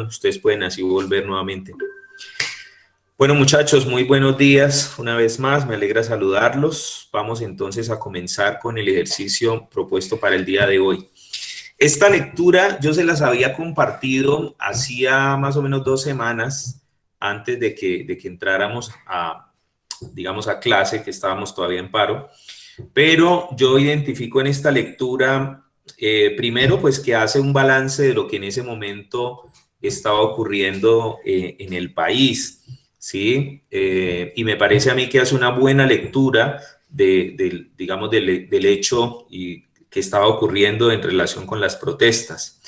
ustedes pueden así volver nuevamente. Bueno, muchachos, muy buenos días una vez más, me alegra saludarlos. Vamos entonces a comenzar con el ejercicio propuesto para el día de hoy. Esta lectura yo se las había compartido hacía más o menos 2 semanas antes de que entráramos a, digamos, a clase, que estábamos todavía en paro, pero yo identifico en esta lectura, primero, pues que hace un balance de lo que en ese momento estaba ocurriendo en el país, ¿sí? Y me parece a mí que hace una buena lectura digamos, del hecho que estaba ocurriendo en relación con las protestas.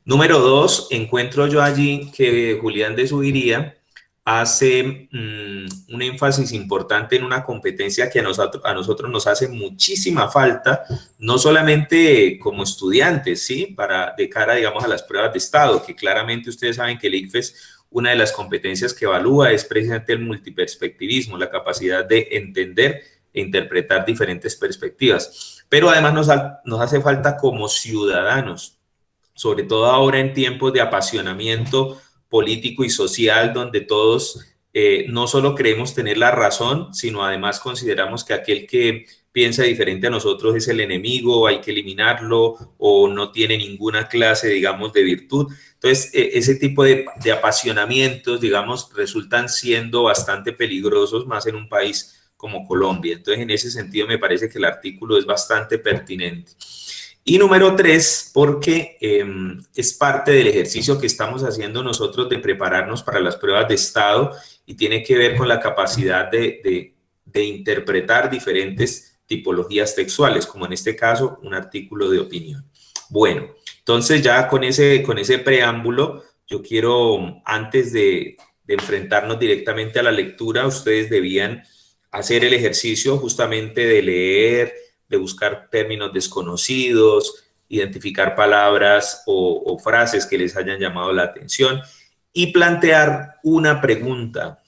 Número 2, encuentro yo allí que Julián de Zuviría hace un énfasis importante en una competencia que a nosotros nos hace muchísima falta, no solamente como estudiantes, ¿sí? De cara, digamos, a las pruebas de Estado, que claramente ustedes saben que el ICFES, una de las competencias que evalúa es precisamente el multiperspectivismo, la capacidad de entender e interpretar diferentes perspectivas. Pero además nos hace falta como ciudadanos, sobre todo ahora en tiempos de apasionamiento político y social, donde todos no solo creemos tener la razón, sino además consideramos que aquel que piensa diferente a nosotros es el enemigo, hay que eliminarlo o no tiene ninguna clase, digamos, de virtud. Entonces, ese tipo de apasionamientos, digamos, resultan siendo bastante peligrosos, más en un país como Colombia. Entonces, en ese sentido, me parece que el artículo es bastante pertinente. Y número 3, porque es parte del ejercicio que estamos haciendo nosotros de prepararnos para las pruebas de Estado y tiene que ver con la capacidad de interpretar diferentes tipologías textuales, como en este caso un artículo de opinión. Bueno, entonces ya con ese preámbulo, yo quiero, antes de enfrentarnos directamente a la lectura, ustedes debían hacer el ejercicio justamente de leer, de buscar términos desconocidos, identificar palabras o frases que les hayan llamado la atención y plantear una pregunta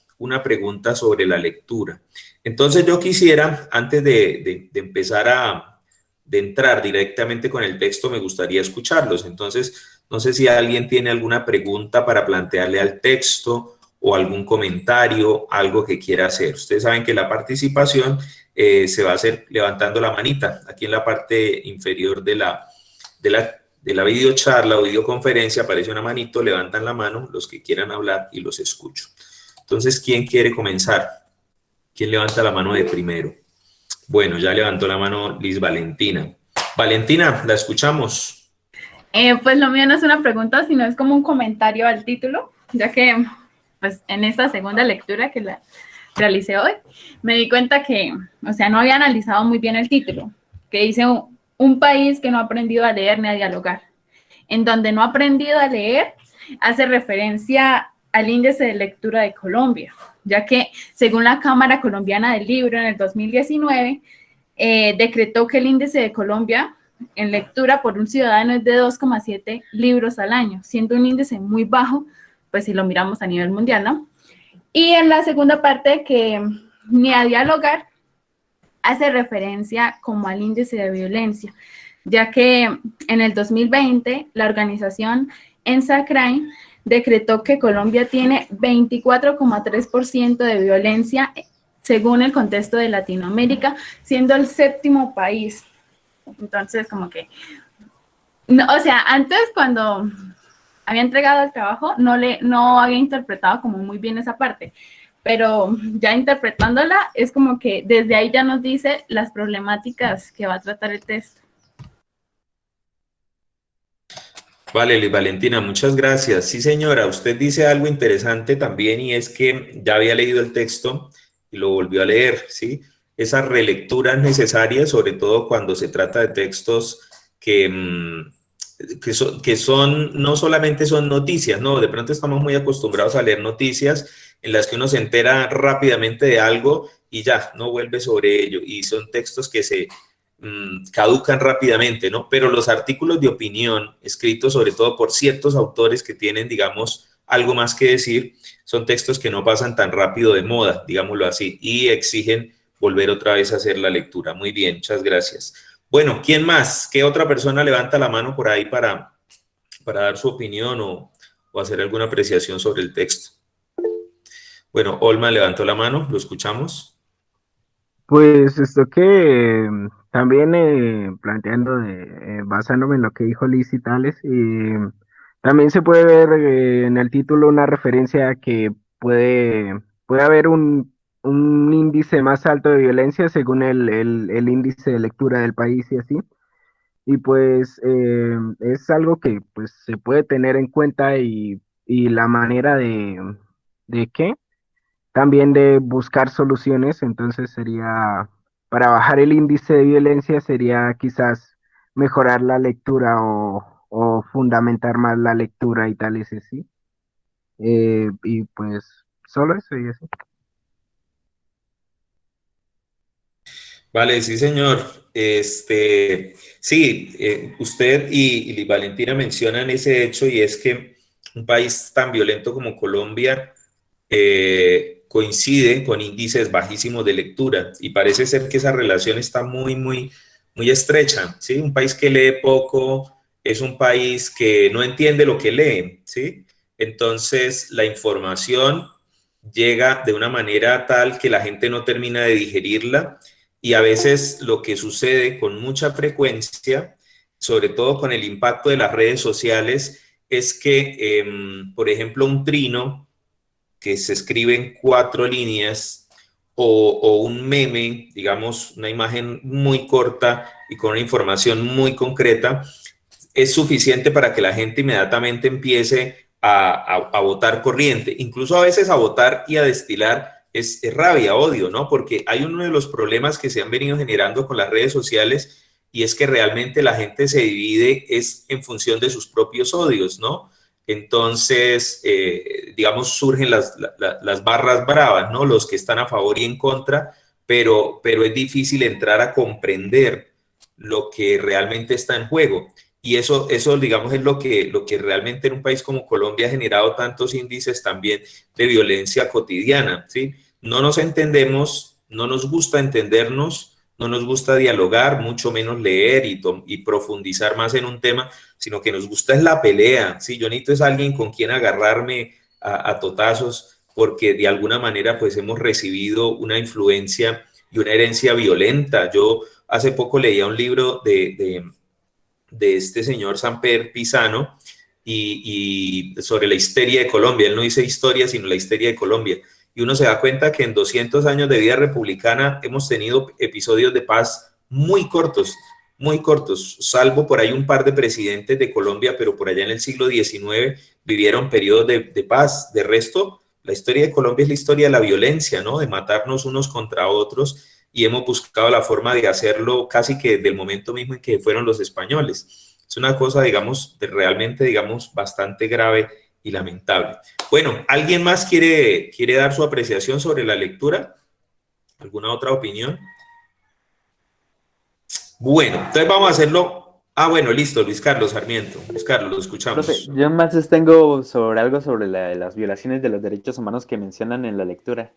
sobre la lectura. Entonces yo quisiera, antes de empezar de entrar directamente con el texto, me gustaría escucharlos. Entonces, no sé si alguien tiene alguna pregunta para plantearle al texto o algún comentario, algo que quiera hacer. Ustedes saben que la participación se va a hacer levantando la manita. Aquí en la parte inferior de la videocharla o videoconferencia aparece una manito, levantan la mano los que quieran hablar y los escucho. Entonces, ¿quién quiere comenzar? ¿Quién levanta la mano de primero? Bueno, ya levantó la mano Liz Valentina. Valentina, la escuchamos. Pues lo mío no es una pregunta, sino es como un comentario al título, ya que pues, en esta segunda lectura que la realicé hoy, me di cuenta que, o sea, no había analizado muy bien el título, que dice un país que no ha aprendido a leer ni a dialogar. En donde no ha aprendido a leer, hace referencia al índice de lectura de Colombia, ya que según la Cámara Colombiana del Libro en el 2019, decretó que el índice de Colombia en lectura por un ciudadano es de 2,7 libros al año, siendo un índice muy bajo, pues si lo miramos a nivel mundial, ¿no? Y en la segunda parte, que ni a dialogar, hace referencia como al índice de violencia, ya que en el 2020 la organización ENSA Crime decretó que Colombia tiene 24,3% de violencia según el contexto de Latinoamérica, siendo el 7º país. Entonces, como que, no, o sea, antes cuando había entregado el trabajo, no había interpretado como muy bien esa parte, pero ya interpretándola es como que desde ahí ya nos dice las problemáticas que va a tratar el texto. Vale, Liz Valentina, muchas gracias. Sí, señora, usted dice algo interesante también y es que ya había leído el texto y lo volvió a leer, ¿sí? Esa relectura es necesaria, sobre todo cuando se trata de textos que no solamente son noticias, ¿no? De pronto estamos muy acostumbrados a leer noticias en las que uno se entera rápidamente de algo y ya, no vuelve sobre ello. Y son textos que se caducan rápidamente, ¿no? Pero los artículos de opinión escritos sobre todo por ciertos autores que tienen, digamos, algo más que decir, son textos que no pasan tan rápido de moda, digámoslo así, y exigen volver otra vez a hacer la lectura. Muy bien, muchas gracias. Bueno, ¿quién más? ¿Qué otra persona levanta la mano por ahí para dar su opinión o o hacer alguna apreciación sobre el texto. Bueno, Olma levantó la mano, lo escuchamos. Pues esto que también planteando, basándome en lo que dijo Liz y tales, también se puede ver en el título una referencia a que puede haber un índice más alto de violencia según el índice de lectura del país y así. Y pues es algo que pues se puede tener en cuenta y la manera ¿de qué? También de buscar soluciones, entonces sería, para bajar el índice de violencia, sería quizás mejorar la lectura o fundamentar más la lectura y tales así. Y pues solo eso y así. Vale, sí, señor. Sí, usted y Valentina mencionan ese hecho y es que un país tan violento como Colombia coincide con índices bajísimos de lectura y parece ser que esa relación está muy estrecha, ¿sí? Un país que lee poco es un país que no entiende lo que lee, ¿sí? Entonces, la información llega de una manera tal que la gente no termina de digerirla y a veces lo que sucede con mucha frecuencia, sobre todo con el impacto de las redes sociales, es que, por ejemplo, un trino que se escribe en 4 líneas o un meme, digamos, una imagen muy corta y con una información muy concreta, es suficiente para que la gente inmediatamente empiece a votar corriente, incluso a veces a votar y a destilar es rabia, odio, ¿no? Porque hay uno de los problemas que se han venido generando con las redes sociales y es que realmente la gente se divide es en función de sus propios odios, ¿no? Entonces, digamos, surgen las barras bravas, ¿no? Los que están a favor y en contra, pero es difícil entrar a comprender lo que realmente está en juego. Y eso digamos, es lo que realmente en un país como Colombia ha generado tantos índices también de violencia cotidiana, ¿sí? No nos entendemos, no nos gusta entendernos, no nos gusta dialogar, mucho menos leer y profundizar más en un tema, sino que nos gusta es la pelea, ¿sí? Yo necesito es alguien con quien agarrarme a totazos, porque de alguna manera pues hemos recibido una influencia y una herencia violenta. Yo hace poco leía un libro de este señor Samper Pisano y sobre la histeria de Colombia. Él no dice historia, sino la histeria de Colombia. Y uno se da cuenta que en 200 años de vida republicana hemos tenido episodios de paz muy cortos, salvo por ahí un par de presidentes de Colombia, pero por allá en el siglo XIX vivieron periodos de paz. De resto, la historia de Colombia es la historia de la violencia, ¿no? De matarnos unos contra otros y hemos buscado la forma de hacerlo casi que desde el momento mismo en que fueron los españoles. Es una cosa, digamos, realmente, digamos, bastante grave y lamentable. Bueno, ¿alguien más quiere dar su apreciación sobre la lectura? ¿Alguna otra opinión? Bueno, entonces vamos a hacerlo. Ah, bueno, listo, Luis Carlos Sarmiento. Luis Carlos, lo escuchamos. Profe, yo más tengo algo sobre las violaciones de los derechos humanos que mencionan en la lectura.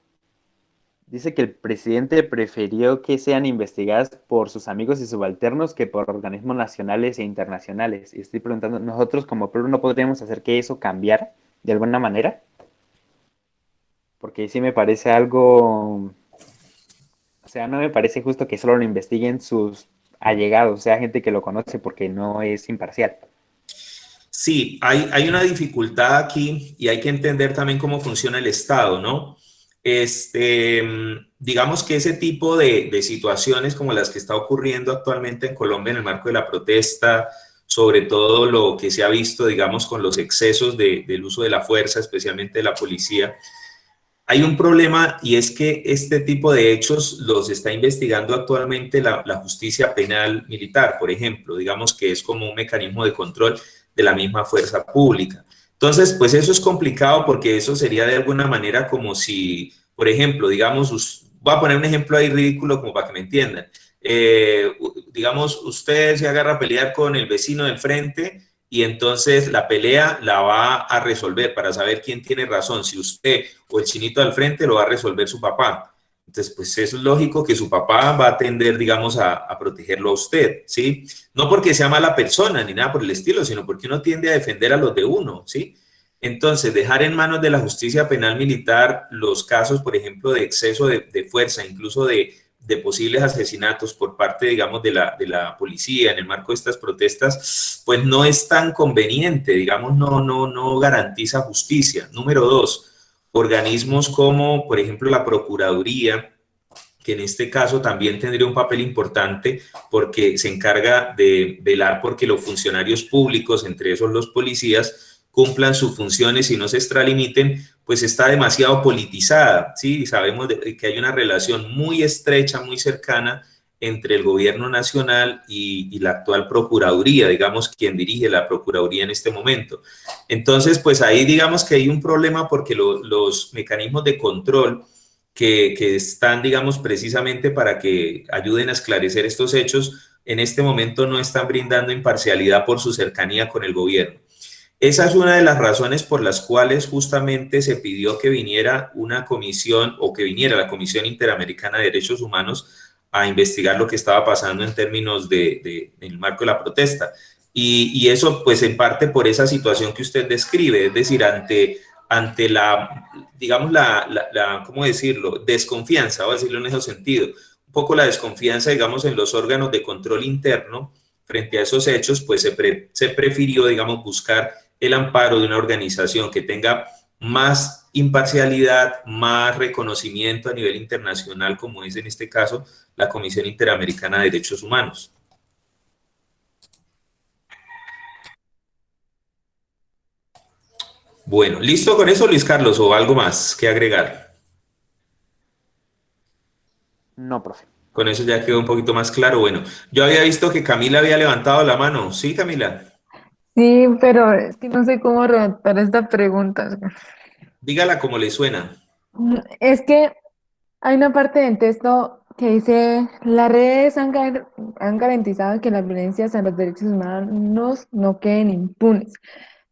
Dice que el presidente prefirió que sean investigadas por sus amigos y subalternos que por organismos nacionales e internacionales. Y estoy preguntando, ¿nosotros como pueblo no podríamos hacer que eso cambiara de alguna manera? Porque sí me parece algo... O sea, no me parece justo que solo lo investiguen sus allegados, o sea, gente que lo conoce porque no es imparcial. Sí, hay una dificultad aquí y hay que entender también cómo funciona el Estado, ¿no? Digamos que ese tipo de situaciones como las que está ocurriendo actualmente en Colombia en el marco de la protesta, sobre todo lo que se ha visto, digamos, con los excesos del uso de la fuerza, especialmente de la policía, hay un problema y es que este tipo de hechos los está investigando actualmente la justicia penal militar, por ejemplo, digamos que es como un mecanismo de control de la misma fuerza pública. Entonces, pues eso es complicado porque eso sería de alguna manera como si, por ejemplo, digamos, voy a poner un ejemplo ahí ridículo como para que me entiendan. Digamos, usted se agarra a pelear con el vecino del frente y entonces la pelea la va a resolver para saber quién tiene razón, si usted o el chinito al frente lo va a resolver su papá. Entonces, pues eso es lógico que su papá va a tender, digamos, a protegerlo a usted, ¿sí? No porque sea mala persona ni nada por el estilo, sino porque uno tiende a defender a los de uno, ¿sí? Entonces, dejar en manos de la justicia penal militar los casos, por ejemplo, de exceso de fuerza, incluso de posibles asesinatos por parte, digamos, de la policía en el marco de estas protestas, pues no es tan conveniente, digamos, no garantiza justicia. Número dos, organismos como, por ejemplo, la Procuraduría, que en este caso también tendría un papel importante porque se encarga de velar porque los funcionarios públicos, entre esos los policías, cumplan sus funciones y no se extralimiten, pues está demasiado politizada, ¿sí? Sabemos que hay una relación muy estrecha, muy cercana entre el gobierno nacional y la actual Procuraduría, digamos, quien dirige la Procuraduría en este momento. Entonces, pues ahí digamos que hay un problema porque los mecanismos de control que están, digamos, precisamente para que ayuden a esclarecer estos hechos, en este momento no están brindando imparcialidad por su cercanía con el gobierno. Esa es una de las razones por las cuales justamente se pidió que viniera una comisión o que viniera la Comisión Interamericana de Derechos Humanos a investigar lo que estaba pasando en términos en el marco de la protesta. Y eso, pues, en parte por esa situación que usted describe, es decir, ante la, digamos, ¿cómo decirlo? Desconfianza, voy a decirlo en ese sentido. Un poco la desconfianza, digamos, en los órganos de control interno frente a esos hechos, pues se prefirió, digamos, buscar el amparo de una organización que tenga más imparcialidad, más reconocimiento a nivel internacional, como es en este caso la Comisión Interamericana de Derechos Humanos. Bueno, ¿listo con eso, Luis Carlos, o algo más que agregar? No, profe. Con eso ya quedó un poquito más claro. Bueno, yo había visto que Camila había levantado la mano. ¿Sí, Camila? Sí, pero es que no sé cómo redactar esta pregunta. Dígala como le suena. Es que hay una parte del texto que dice, las redes han garantizado que las violencias a los derechos humanos no queden impunes,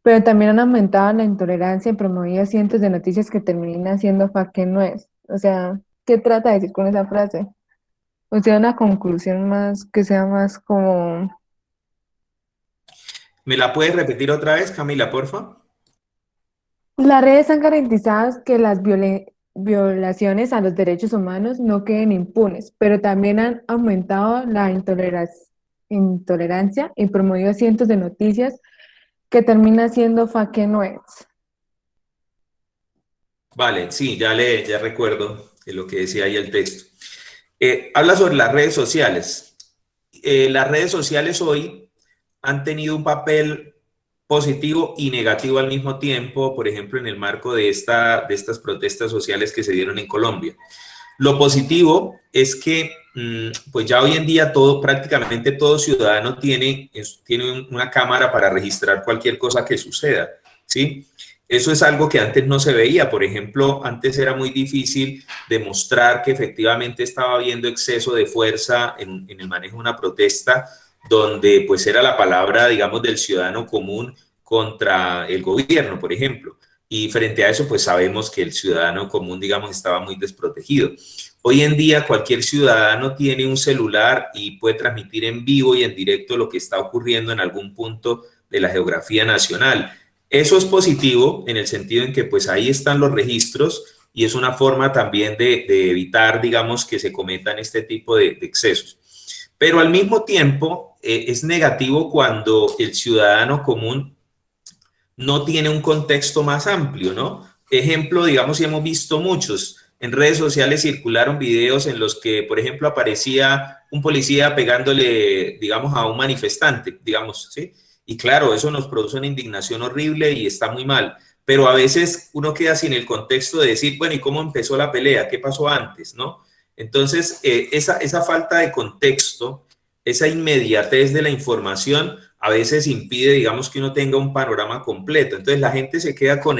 pero también han aumentado la intolerancia y promovido cientos de noticias que terminan siendo fake news. O sea, ¿qué trata de decir con esa frase? O sea, una conclusión más que sea más como... ¿Me la puedes repetir otra vez, Camila, porfa? Las redes han garantizado que las violaciones a los derechos humanos no queden impunes, pero también han aumentado la intolerancia y promovido cientos de noticias que terminan siendo fake news. Vale, sí, ya recuerdo lo que decía ahí el texto. Habla sobre las redes sociales. Las redes sociales hoy han tenido un papel positivo y negativo al mismo tiempo, por ejemplo, en el marco de estas protestas sociales que se dieron en Colombia. Lo positivo es que pues ya hoy en día prácticamente todo ciudadano tiene una cámara para registrar cualquier cosa que suceda, ¿sí? Eso es algo que antes no se veía. Por ejemplo, antes era muy difícil demostrar que efectivamente estaba habiendo exceso de fuerza en el manejo de una protesta donde pues era la palabra, digamos, del ciudadano común contra el gobierno, por ejemplo. Y frente a eso, pues sabemos que el ciudadano común, digamos, estaba muy desprotegido. Hoy en día cualquier ciudadano tiene un celular y puede transmitir en vivo y en directo lo que está ocurriendo en algún punto de la geografía nacional. Eso es positivo en el sentido en que pues ahí están los registros y es una forma también de evitar, digamos, que se cometan este tipo de excesos. Pero al mismo tiempo es negativo cuando el ciudadano común no tiene un contexto más amplio, ¿no? Ejemplo, digamos, y hemos visto muchos. En redes sociales circularon videos en los que, por ejemplo, aparecía un policía pegándole, digamos, a un manifestante, digamos, ¿sí? Y claro, eso nos produce una indignación horrible y está muy mal. Pero a veces uno queda sin el contexto de decir, bueno, ¿y cómo empezó la pelea? ¿Qué pasó antes, no? Entonces, esa falta de contexto, esa inmediatez de la información, a veces impide, digamos, que uno tenga un panorama completo. Entonces, la gente se queda con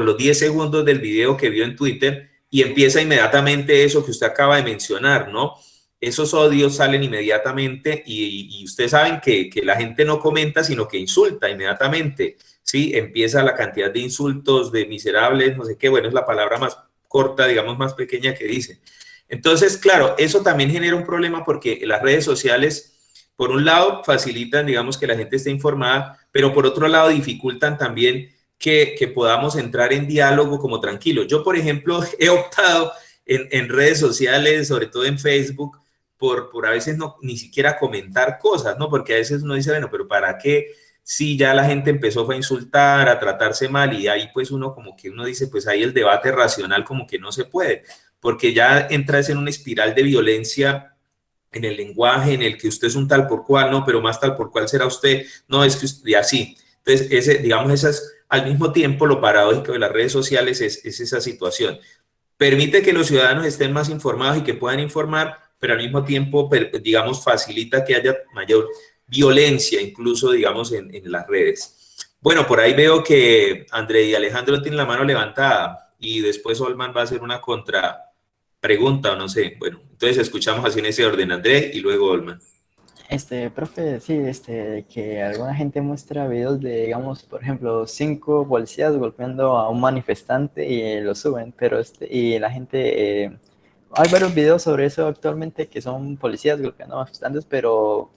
los 10 segundos del video que vio en Twitter y empieza inmediatamente eso que usted acaba de mencionar, ¿no? Esos odios salen inmediatamente y ustedes saben que la gente no comenta, sino que insulta inmediatamente, ¿sí? Empieza la cantidad de insultos, de miserables, no sé qué, bueno, es la palabra más corta, digamos, más pequeña que dice. Entonces, claro, eso también genera un problema porque las redes sociales, por un lado, facilitan, digamos, que la gente esté informada, pero por otro lado, dificultan también que podamos entrar en diálogo como tranquilos. Yo, por ejemplo, he optado en redes sociales, sobre todo en Facebook, por a veces no, ni siquiera comentar cosas, ¿no? Porque a veces uno dice, bueno, pero ¿para qué? Si ya la gente empezó a insultar, a tratarse mal, y ahí pues uno como que uno dice, pues ahí el debate racional como que no se puede, porque ya entras en una espiral de violencia en el lenguaje, en el que usted es un tal por cual, no, pero más tal por cual será usted, no, es que usted, y así. Entonces, digamos, al mismo tiempo, lo paradójico de las redes sociales es esa situación. Permite que los ciudadanos estén más informados y que puedan informar, pero al mismo tiempo, digamos, facilita que haya mayor violencia, incluso, digamos, en las redes. Bueno, por ahí veo que André y Alejandro tienen la mano levantada y después Olman va a hacer una contrapregunta o no sé. Bueno, entonces escuchamos así en ese orden, André y luego Olman. Profe, sí, que alguna gente muestra videos de, digamos, por ejemplo, 5 policías golpeando a un manifestante y lo suben, pero y la gente, hay varios videos sobre eso actualmente que son policías golpeando a manifestantes, pero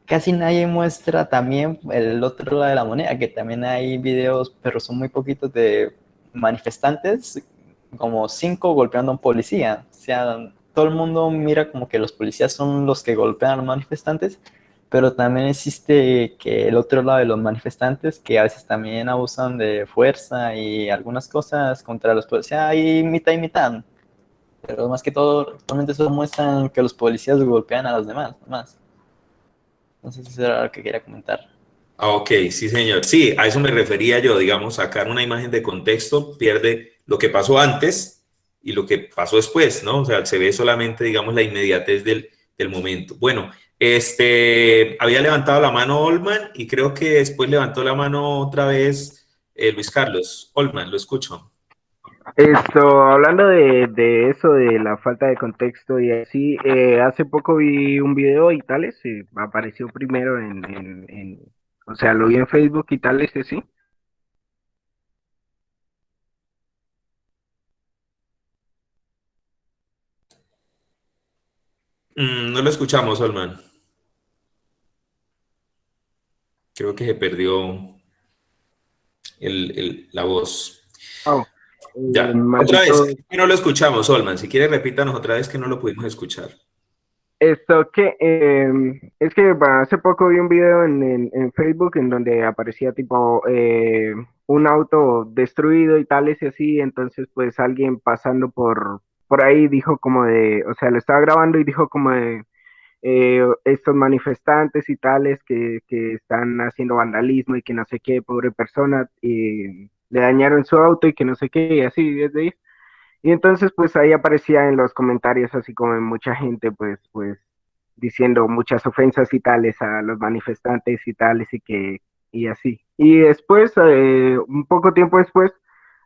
casi nadie muestra también el otro lado de la moneda, que también hay videos, pero son muy poquitos de manifestantes, como 5 golpeando a un policía. O sea, todo el mundo mira como que los policías son los que golpean a los manifestantes, pero también existe que el otro lado de los manifestantes, que a veces también abusan de fuerza y algunas cosas contra los policías, hay mitad y mitad. Pero más que todo, actualmente solo muestran que los policías golpean a los demás, más. No sé si eso era lo que quería comentar. Ah, ok, sí, señor. Sí, a eso me refería yo, digamos, sacar una imagen de contexto pierde lo que pasó antes y lo que pasó después, ¿no? O sea, se ve solamente, digamos, la inmediatez del momento. Bueno, había levantado la mano Olman y creo que después levantó la mano otra vez Luis Carlos. Olman, lo escucho. Hablando de eso, de la falta de contexto y así, hace poco vi un video y tales, apareció primero o sea, lo vi en Facebook y tales, sí. No lo escuchamos, Olman. Creo que se perdió la voz. Oh, Ya, otra vez, maldito. que no lo escuchamos, Olman. Si quiere, repítanos otra vez que no lo pudimos escuchar. Es que bueno, hace poco vi un video en Facebook en donde aparecía tipo un auto destruido y tales y así, entonces pues alguien pasando por ahí dijo como de, o sea, lo estaba grabando y dijo como de estos manifestantes y tales que están haciendo vandalismo y que no sé qué, pobre persona, y le dañaron su auto y que no sé qué, y así, desde ahí. Y entonces, pues ahí aparecía en los comentarios, así como en mucha gente, pues, diciendo muchas ofensas y tales a los manifestantes y tales y así. Y después, un poco tiempo después,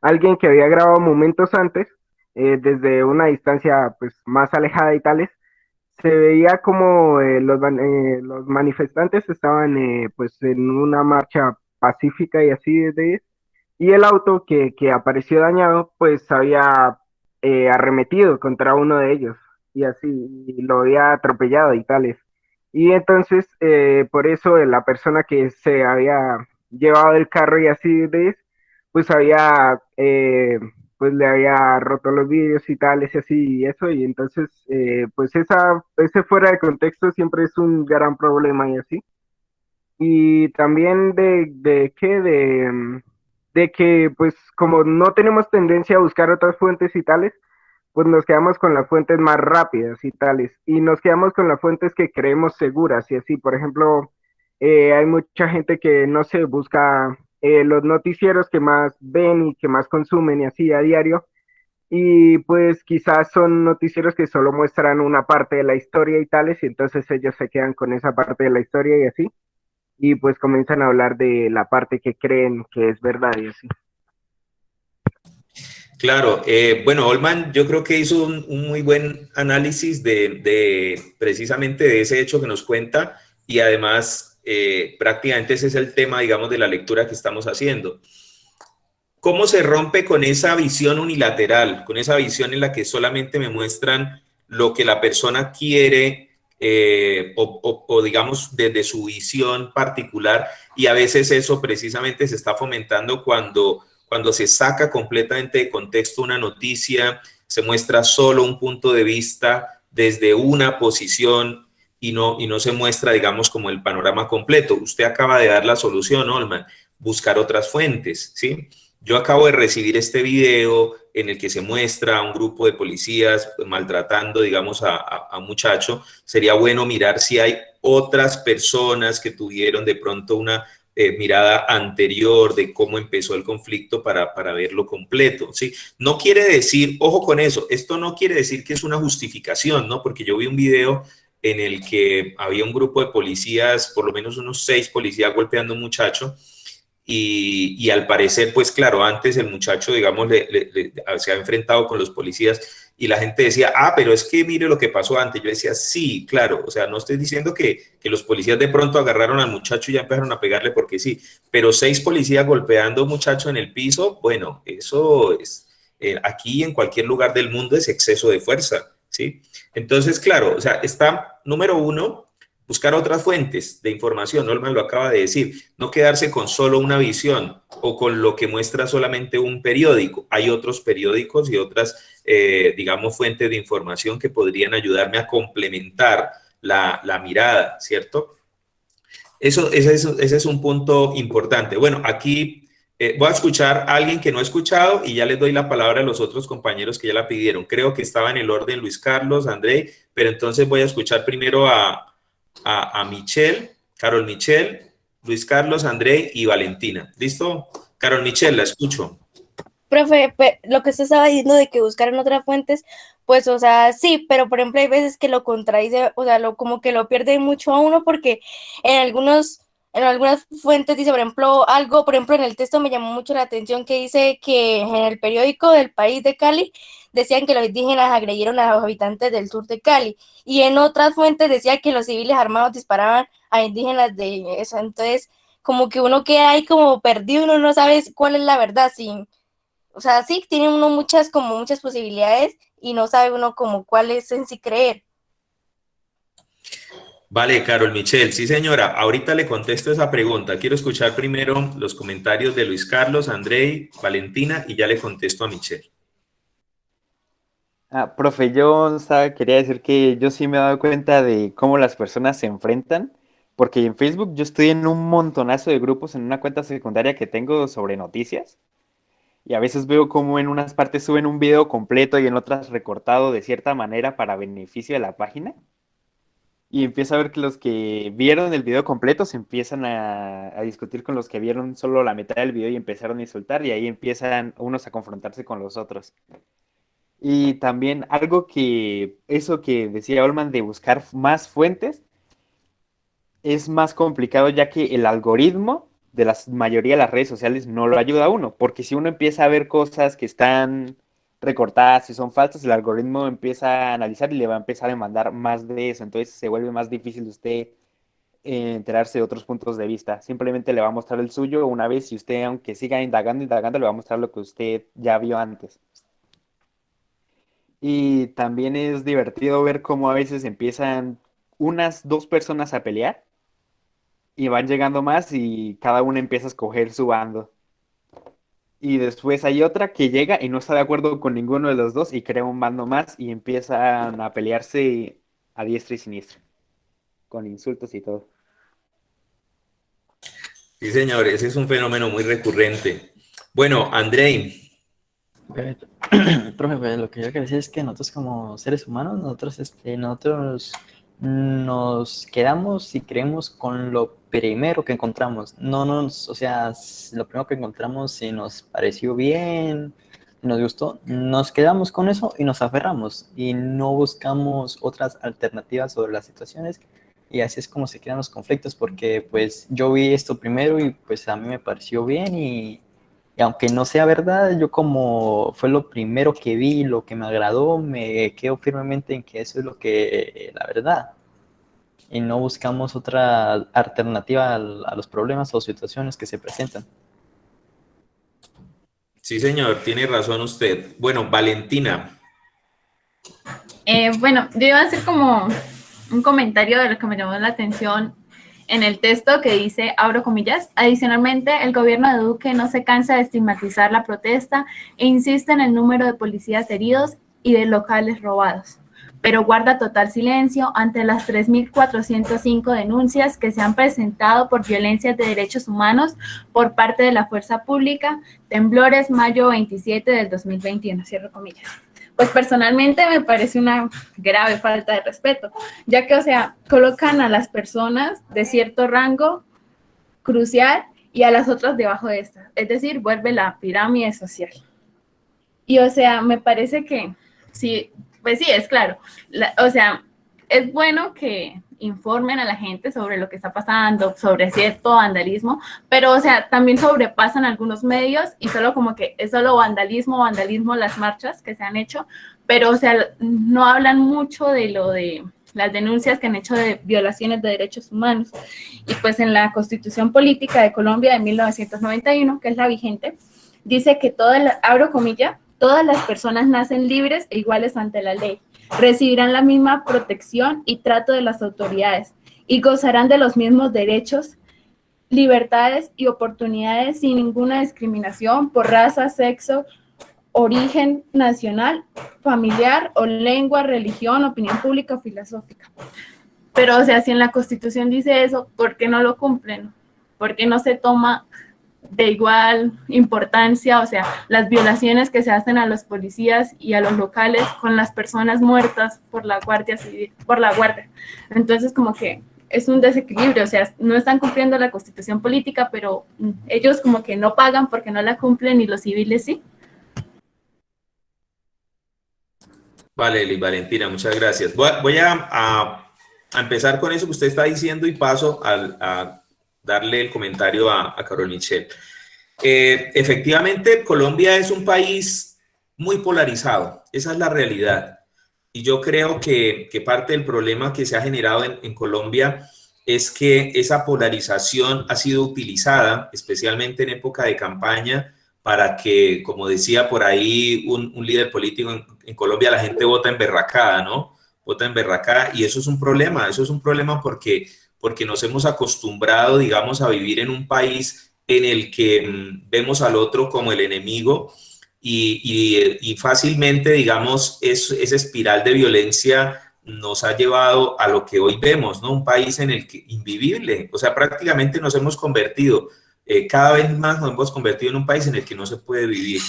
alguien que había grabado momentos antes, desde una distancia, pues, más alejada y tales, se veía como los manifestantes estaban, pues, en una marcha pacífica y así desde y el auto que apareció dañado, pues había arremetido contra uno de ellos y así, y lo había atropellado y tales. Y entonces, por eso la persona que se había llevado el carro y así pues había, pues le había roto los vidrios y tales y así y eso, y entonces, pues ese fuera de contexto siempre es un gran problema y así. Y también de que pues como no tenemos tendencia a buscar otras fuentes y tales, pues nos quedamos con las fuentes más rápidas y tales, y nos quedamos con las fuentes que creemos seguras y así, por ejemplo, hay mucha gente que no se busca los noticieros que más ven y que más consumen y así a diario, y pues quizás son noticieros que solo muestran una parte de la historia y tales, y entonces ellos se quedan con esa parte de la historia y así y pues comienzan a hablar de la parte que creen que es verdad y así. Claro, bueno, Olman yo creo que hizo un muy buen análisis de precisamente de ese hecho que nos cuenta y además prácticamente ese es el tema, digamos, de la lectura que estamos haciendo. ¿Cómo se rompe con esa visión unilateral, con esa visión en la que solamente me muestran lo que la persona quiere o digamos desde su visión particular, y a veces eso precisamente se está fomentando cuando se saca completamente de contexto una noticia, se muestra solo un punto de vista desde una posición y no se muestra, digamos, como el panorama completo. Usted acaba de dar la solución, Olman, buscar otras fuentes, ¿sí? Yo acabo de recibir este video en el que se muestra a un grupo de policías maltratando, digamos, a un muchacho. Sería bueno mirar si hay otras personas que tuvieron de pronto una mirada anterior de cómo empezó el conflicto para verlo completo, ¿sí? No quiere decir, ojo con eso, esto no quiere decir que es una justificación, ¿no? Porque yo vi un video en el que había un grupo de policías, por lo menos unos 6 policías golpeando a un muchacho, y al parecer, pues claro, antes el muchacho, digamos, se ha enfrentado con los policías y la gente decía, ah, pero es que mire lo que pasó antes. Yo decía, sí, claro, o sea, no estoy diciendo que los policías de pronto agarraron al muchacho y ya empezaron a pegarle porque sí, pero 6 policías golpeando a un muchacho en el piso, bueno, eso es, aquí en cualquier lugar del mundo es exceso de fuerza, ¿sí? Entonces, claro, o sea, está, número uno, buscar otras fuentes de información, Olman lo acaba de decir, no quedarse con solo una visión o con lo que muestra solamente un periódico. Hay otros periódicos y otras, digamos, fuentes de información que podrían ayudarme a complementar la mirada, ¿cierto? Ese es un punto importante. Bueno, aquí voy a escuchar a alguien que no he escuchado y ya les doy la palabra a los otros compañeros que ya la pidieron. Creo que estaba en el orden Luis Carlos, André, pero entonces voy a escuchar primero a Michelle, Carol Michelle, Luis Carlos, André y Valentina. ¿Listo? Carol Michelle, la escucho. Profe, lo que usted estaba diciendo de que buscaron otras fuentes, pues, o sea, sí, pero por ejemplo hay veces que lo contradice, o sea, como que lo pierde mucho a uno porque en algunas fuentes dice, por ejemplo, algo, por ejemplo, en el texto me llamó mucho la atención que dice que en el periódico del país de Cali decían que los indígenas agredieron a los habitantes del sur de Cali, y en otras fuentes decía que los civiles armados disparaban a indígenas de eso. Entonces, como que uno queda ahí como perdido, uno no sabe cuál es la verdad, sin... O sea, sí, tiene uno muchas posibilidades y no sabe uno como cuál es en sí creer. Vale, Carol Michelle, sí señora, ahorita le contesto esa pregunta. Quiero escuchar primero los comentarios de Luis Carlos, Andrei, Valentina y ya le contesto a Michelle. Profe, quería decir que yo sí me he dado cuenta de cómo las personas se enfrentan, porque en Facebook yo estoy en un montonazo de grupos en una cuenta secundaria que tengo sobre noticias. Y a veces veo como en unas partes suben un video completo y en otras recortado de cierta manera para beneficio de la página. Y empiezo a ver que los que vieron el video completo se empiezan a discutir con los que vieron solo la mitad del video y empezaron a insultar, y ahí empiezan unos a confrontarse con los otros. Y también eso que decía Olman de buscar más fuentes, es más complicado ya que el algoritmo de la mayoría de las redes sociales no lo ayuda a uno, porque si uno empieza a ver cosas que están recortadas y son falsas, el algoritmo empieza a analizar y le va a empezar a mandar más de eso, entonces se vuelve más difícil de usted enterarse de otros puntos de vista. Simplemente le va a mostrar el suyo una vez y usted, aunque siga indagando, le va a mostrar lo que usted ya vio antes. Y también es divertido ver cómo a veces empiezan unas 2 personas a pelear y van llegando más y cada uno empieza a escoger su bando. Y después hay otra que llega y no está de acuerdo con ninguno de los dos y crea un bando más y empiezan a pelearse a diestra y siniestra, con insultos y todo. Sí, señor, ese es un fenómeno muy recurrente. Bueno, Andrei. Profe, pues, lo que yo quería decir es que nosotros como seres humanos, nosotros nos quedamos y creemos con lo primero que encontramos. O sea, lo primero que encontramos, si nos pareció bien, nos gustó, nos quedamos con eso y nos aferramos y no buscamos otras alternativas sobre las situaciones, y así es como se crean los conflictos, porque pues yo vi esto primero y pues a mí me pareció bien, y aunque no sea verdad, yo como fue lo primero que vi, lo que me agradó, me quedo firmemente en que eso es lo que la verdad. Y no buscamos otra alternativa a los problemas o situaciones que se presentan. Sí, señor, tiene razón usted. Bueno, Valentina. Bueno, yo iba a hacer como un comentario de lo que me llamó la atención en el texto que dice, abro comillas, adicionalmente, el gobierno de Duque no se cansa de estigmatizar la protesta e insiste en el número de policías heridos y de locales robados, pero guarda total silencio ante las 3.405 denuncias que se han presentado por violaciones de derechos humanos por parte de la fuerza pública, temblores mayo 27 del 2021, cierro comillas. Pues personalmente me parece una grave falta de respeto, ya que, o sea, colocan a las personas de cierto rango crucial y a las otras debajo de esta, es decir, vuelve la pirámide social. Y, o sea, me parece que, sí, pues sí, es claro, o sea, es bueno que informen a la gente sobre lo que está pasando, sobre cierto vandalismo, pero, o sea, también sobrepasan algunos medios y solo como que es solo vandalismo las marchas que se han hecho, pero, o sea, no hablan mucho de lo de las denuncias que han hecho de violaciones de derechos humanos. Y pues en la Constitución Política de Colombia de 1991, que es la vigente, dice que abro comilla, todas las personas nacen libres e iguales ante la ley, recibirán la misma protección y trato de las autoridades y gozarán de los mismos derechos, libertades y oportunidades sin ninguna discriminación por raza, sexo, origen nacional, familiar o lengua, religión, opinión pública o filosófica. Pero, o sea, si en la Constitución dice eso, ¿por qué no lo cumplen? ¿Por qué no se toma de igual importancia, o sea, las violaciones que se hacen a los policías y a los locales con las personas muertas por la Guardia Civil, por la Guardia? Entonces, como que es un desequilibrio, o sea, no están cumpliendo la Constitución política, pero ellos como que no pagan porque no la cumplen y los civiles sí. Vale, Liz Valentina, muchas gracias. Voy a empezar con eso que usted está diciendo y paso a darle el comentario a Carol Michelle. Efectivamente, Colombia es un país muy polarizado, esa es la realidad. Y yo creo que parte del problema que se ha generado en Colombia es que esa polarización ha sido utilizada, especialmente en época de campaña, para que, como decía por ahí un líder político en Colombia, la gente vota emberracada, ¿no? Vota emberracada, y eso es un problema porque nos hemos acostumbrado, digamos, a vivir en un país en el que vemos al otro como el enemigo y fácilmente, digamos, esa espiral de violencia nos ha llevado a lo que hoy vemos, ¿no? Un país en el que invivible, o sea, prácticamente nos hemos convertido, cada vez más nos hemos convertido en un país en el que no se puede vivir.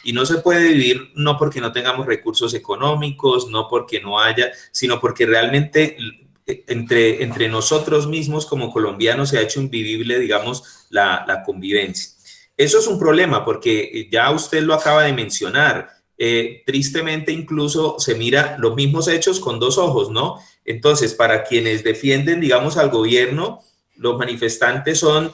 Y no se puede vivir no porque no tengamos recursos económicos, no porque no haya, sino porque realmente entre nosotros mismos como colombianos se ha hecho invivible, digamos, la convivencia. Eso es un problema porque ya usted lo acaba de mencionar. Tristemente incluso se mira los mismos hechos con dos ojos, ¿no? Entonces, para quienes defienden, digamos, al gobierno, los manifestantes son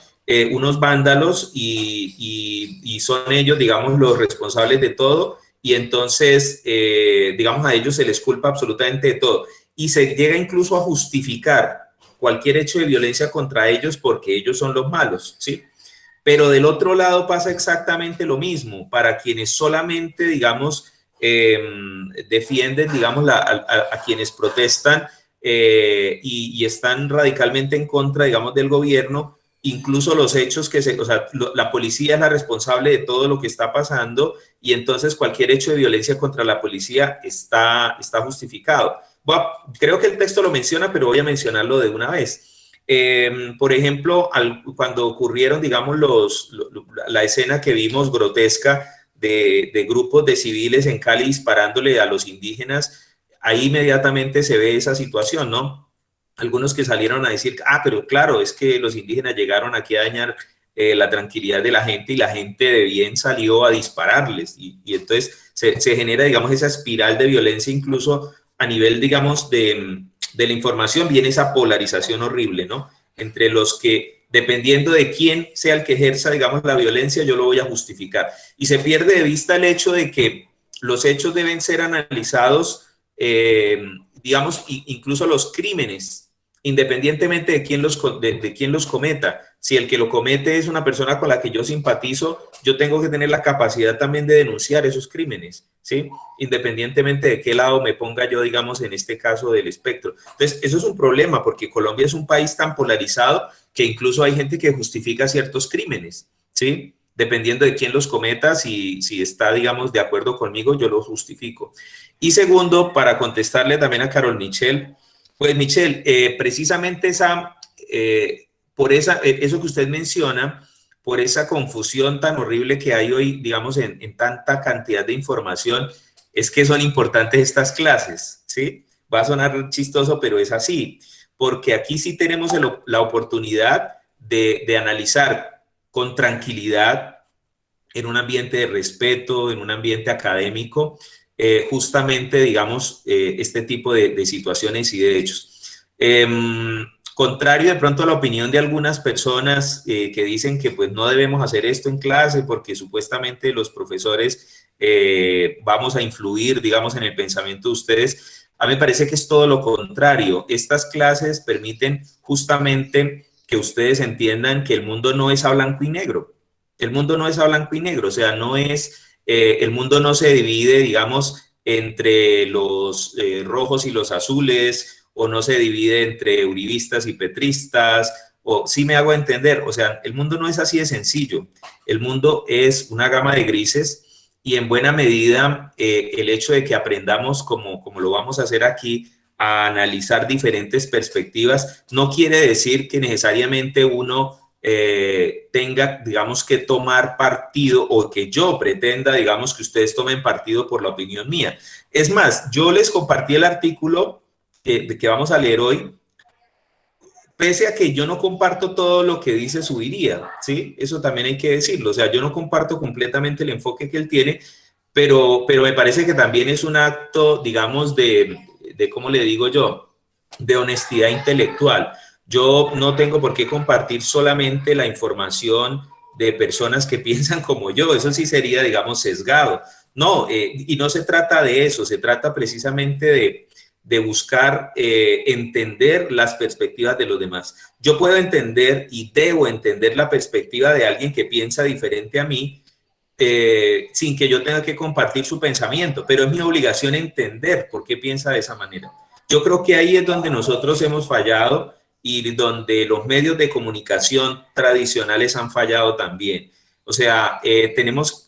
unos vándalos y son ellos, digamos, los responsables de todo, y entonces, digamos, a ellos se les culpa absolutamente de todo. Y se llega incluso a justificar cualquier hecho de violencia contra ellos porque ellos son los malos, ¿sí? Pero del otro lado pasa exactamente lo mismo para quienes solamente, digamos, defienden, digamos, a quienes protestan y están radicalmente en contra, digamos, del gobierno. Incluso los hechos o sea, la policía es la responsable de todo lo que está pasando y entonces cualquier hecho de violencia contra la policía está justificado. Bueno, creo que el texto lo menciona, pero voy a mencionarlo de una vez. Por ejemplo, cuando ocurrieron, digamos, la escena que vimos grotesca de grupos de civiles en Cali disparándole a los indígenas, ahí inmediatamente se ve esa situación, ¿no? Algunos que salieron a decir, pero claro, es que los indígenas llegaron aquí a dañar la tranquilidad de la gente y la gente de bien salió a dispararles. Y entonces se genera, digamos, esa espiral de violencia incluso a nivel, digamos, de la información, viene esa polarización horrible, ¿no? Entre los que, dependiendo de quién sea el que ejerza, digamos, la violencia, yo lo voy a justificar. Y se pierde de vista el hecho de que los hechos deben ser analizados, digamos, incluso los crímenes, independientemente de quién los cometa. Si el que lo comete es una persona con la que yo simpatizo, yo tengo que tener la capacidad también de denunciar esos crímenes, ¿sí? Independientemente de qué lado me ponga yo, digamos, en este caso del espectro. Entonces, eso es un problema porque Colombia es un país tan polarizado que incluso hay gente que justifica ciertos crímenes, ¿sí? Dependiendo de quién los cometa, si está, digamos, de acuerdo conmigo, yo lo justifico. Y segundo, para contestarle también a Carol Michelle, pues Michelle, precisamente eso que usted menciona, por esa confusión tan horrible que hay hoy, digamos, en tanta cantidad de información, es que son importantes estas clases, ¿sí? Va a sonar chistoso, pero es así, porque aquí sí tenemos la oportunidad de analizar con tranquilidad, en un ambiente de respeto, en un ambiente académico, justamente, digamos, este tipo de situaciones y de hechos. Contrario de pronto a la opinión de algunas personas que dicen que pues no debemos hacer esto en clase porque supuestamente los profesores vamos a influir, digamos, en el pensamiento de ustedes. A mí me parece que es todo lo contrario. Estas clases permiten justamente que ustedes entiendan que el mundo no es a blanco y negro. El mundo no es a blanco y negro, o sea, no es, el mundo no se divide, digamos, entre los rojos y los azules, o no se divide entre uribistas y petristas, o sí me hago entender, o sea, el mundo no es así de sencillo. El mundo es una gama de grises y en buena medida el hecho de que aprendamos, como lo vamos a hacer aquí, a analizar diferentes perspectivas, no quiere decir que necesariamente uno tenga, digamos, que tomar partido o que yo pretenda, digamos, que ustedes tomen partido por la opinión mía. Es más, yo les compartí el artículo que vamos a leer hoy, pese a que yo no comparto todo lo que dice Zuviría, ¿sí? Eso también hay que decirlo, o sea, yo no comparto completamente el enfoque que él tiene, pero me parece que también es un acto, digamos, ¿cómo le digo yo?, de honestidad intelectual. Yo no tengo por qué compartir solamente la información de personas que piensan como yo, eso sí sería, digamos, sesgado. No, y no se trata de eso, se trata precisamente de buscar entender las perspectivas de los demás. Yo puedo entender y debo entender la perspectiva de alguien que piensa diferente a mí, sin que yo tenga que compartir su pensamiento, pero es mi obligación entender por qué piensa de esa manera. Yo creo que ahí es donde nosotros hemos fallado y donde los medios de comunicación tradicionales han fallado también. O sea,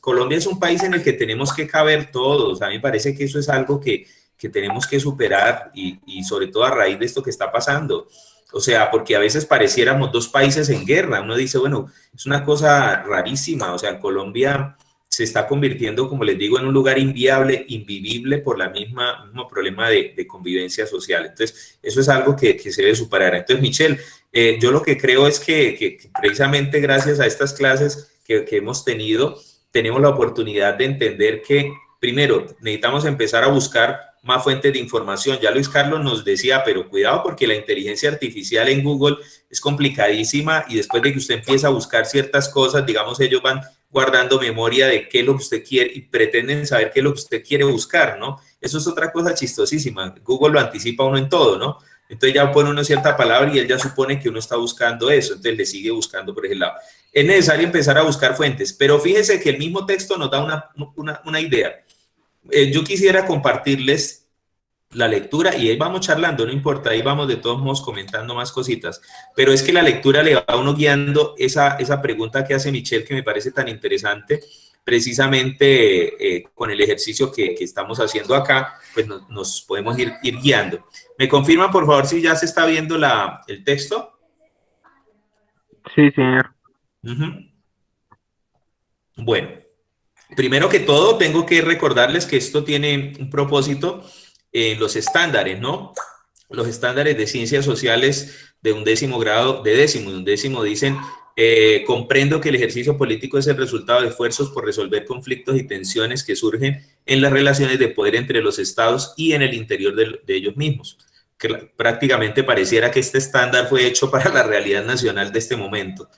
Colombia es un país en el que tenemos que caber todos. A mí me parece que eso es algo que tenemos que superar y sobre todo a raíz de esto que está pasando. O sea, porque a veces pareciéramos dos países en guerra. Uno dice, bueno, es una cosa rarísima. O sea, Colombia se está convirtiendo, como les digo, en un lugar inviable, invivible por la mismo problema de convivencia social. Entonces, eso es algo que se debe superar. Entonces, Michelle, yo lo que creo es que precisamente gracias a estas clases que hemos tenido, tenemos la oportunidad de entender que, primero, necesitamos empezar a buscar más fuentes de información. Ya Luis Carlos nos decía, pero cuidado porque la inteligencia artificial en Google es complicadísima y después de que usted empieza a buscar ciertas cosas, digamos, ellos van guardando memoria de qué es lo que usted quiere y pretenden saber qué es lo que usted quiere buscar, ¿no? Eso es otra cosa chistosísima. Google lo anticipa uno en todo, ¿no? Entonces ya pone uno cierta palabra y él ya supone que uno está buscando eso, entonces le sigue buscando por ese lado. Es necesario empezar a buscar fuentes, pero fíjese que el mismo texto nos da una idea. Yo quisiera compartirles la lectura y ahí vamos charlando, no importa, ahí vamos de todos modos comentando más cositas, pero es que la lectura le va a uno guiando esa pregunta que hace Michelle, que me parece tan interesante, precisamente con el ejercicio que estamos haciendo acá, pues nos podemos ir guiando. ¿Me confirman, por favor, si ya se está viendo el texto? Sí, señor. Bueno, primero que todo, tengo que recordarles que esto tiene un propósito en los estándares, ¿no? Los estándares de ciencias sociales de undécimo grado, de undécimo dicen, comprendo que el ejercicio político es el resultado de esfuerzos por resolver conflictos y tensiones que surgen en las relaciones de poder entre los estados y en el interior de ellos mismos. Que prácticamente pareciera que este estándar fue hecho para la realidad nacional de este momento.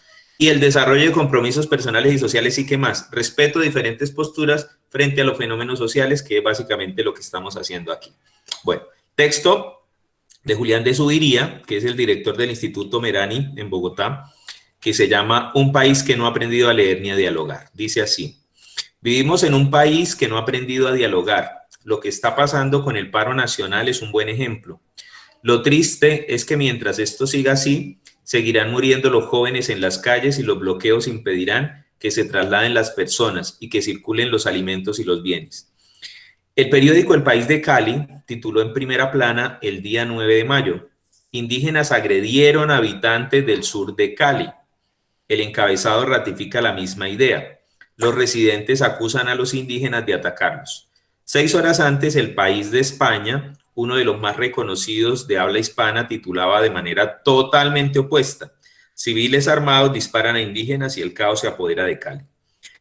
Y el desarrollo de compromisos personales y sociales y qué más, respeto a diferentes posturas frente a los fenómenos sociales, que es básicamente lo que estamos haciendo aquí. Bueno, texto de Julián de Zuviría, que es el director del Instituto Merani en Bogotá, que se llama Un país que no ha aprendido a leer ni a dialogar. Dice así: Vivimos en un país que no ha aprendido a dialogar. Lo que está pasando con el paro nacional es un buen ejemplo. Lo triste es que mientras esto siga así, seguirán muriendo los jóvenes en las calles y los bloqueos impedirán que se trasladen las personas y que circulen los alimentos y los bienes. El periódico El País de Cali tituló en primera plana el día 9 de mayo, indígenas agredieron a habitantes del sur de Cali. El encabezado ratifica la misma idea. Los residentes acusan a los indígenas de atacarlos. 6 horas antes, El País de España, uno de los más reconocidos de habla hispana, titulaba de manera totalmente opuesta: civiles armados disparan a indígenas y el caos se apodera de Cali.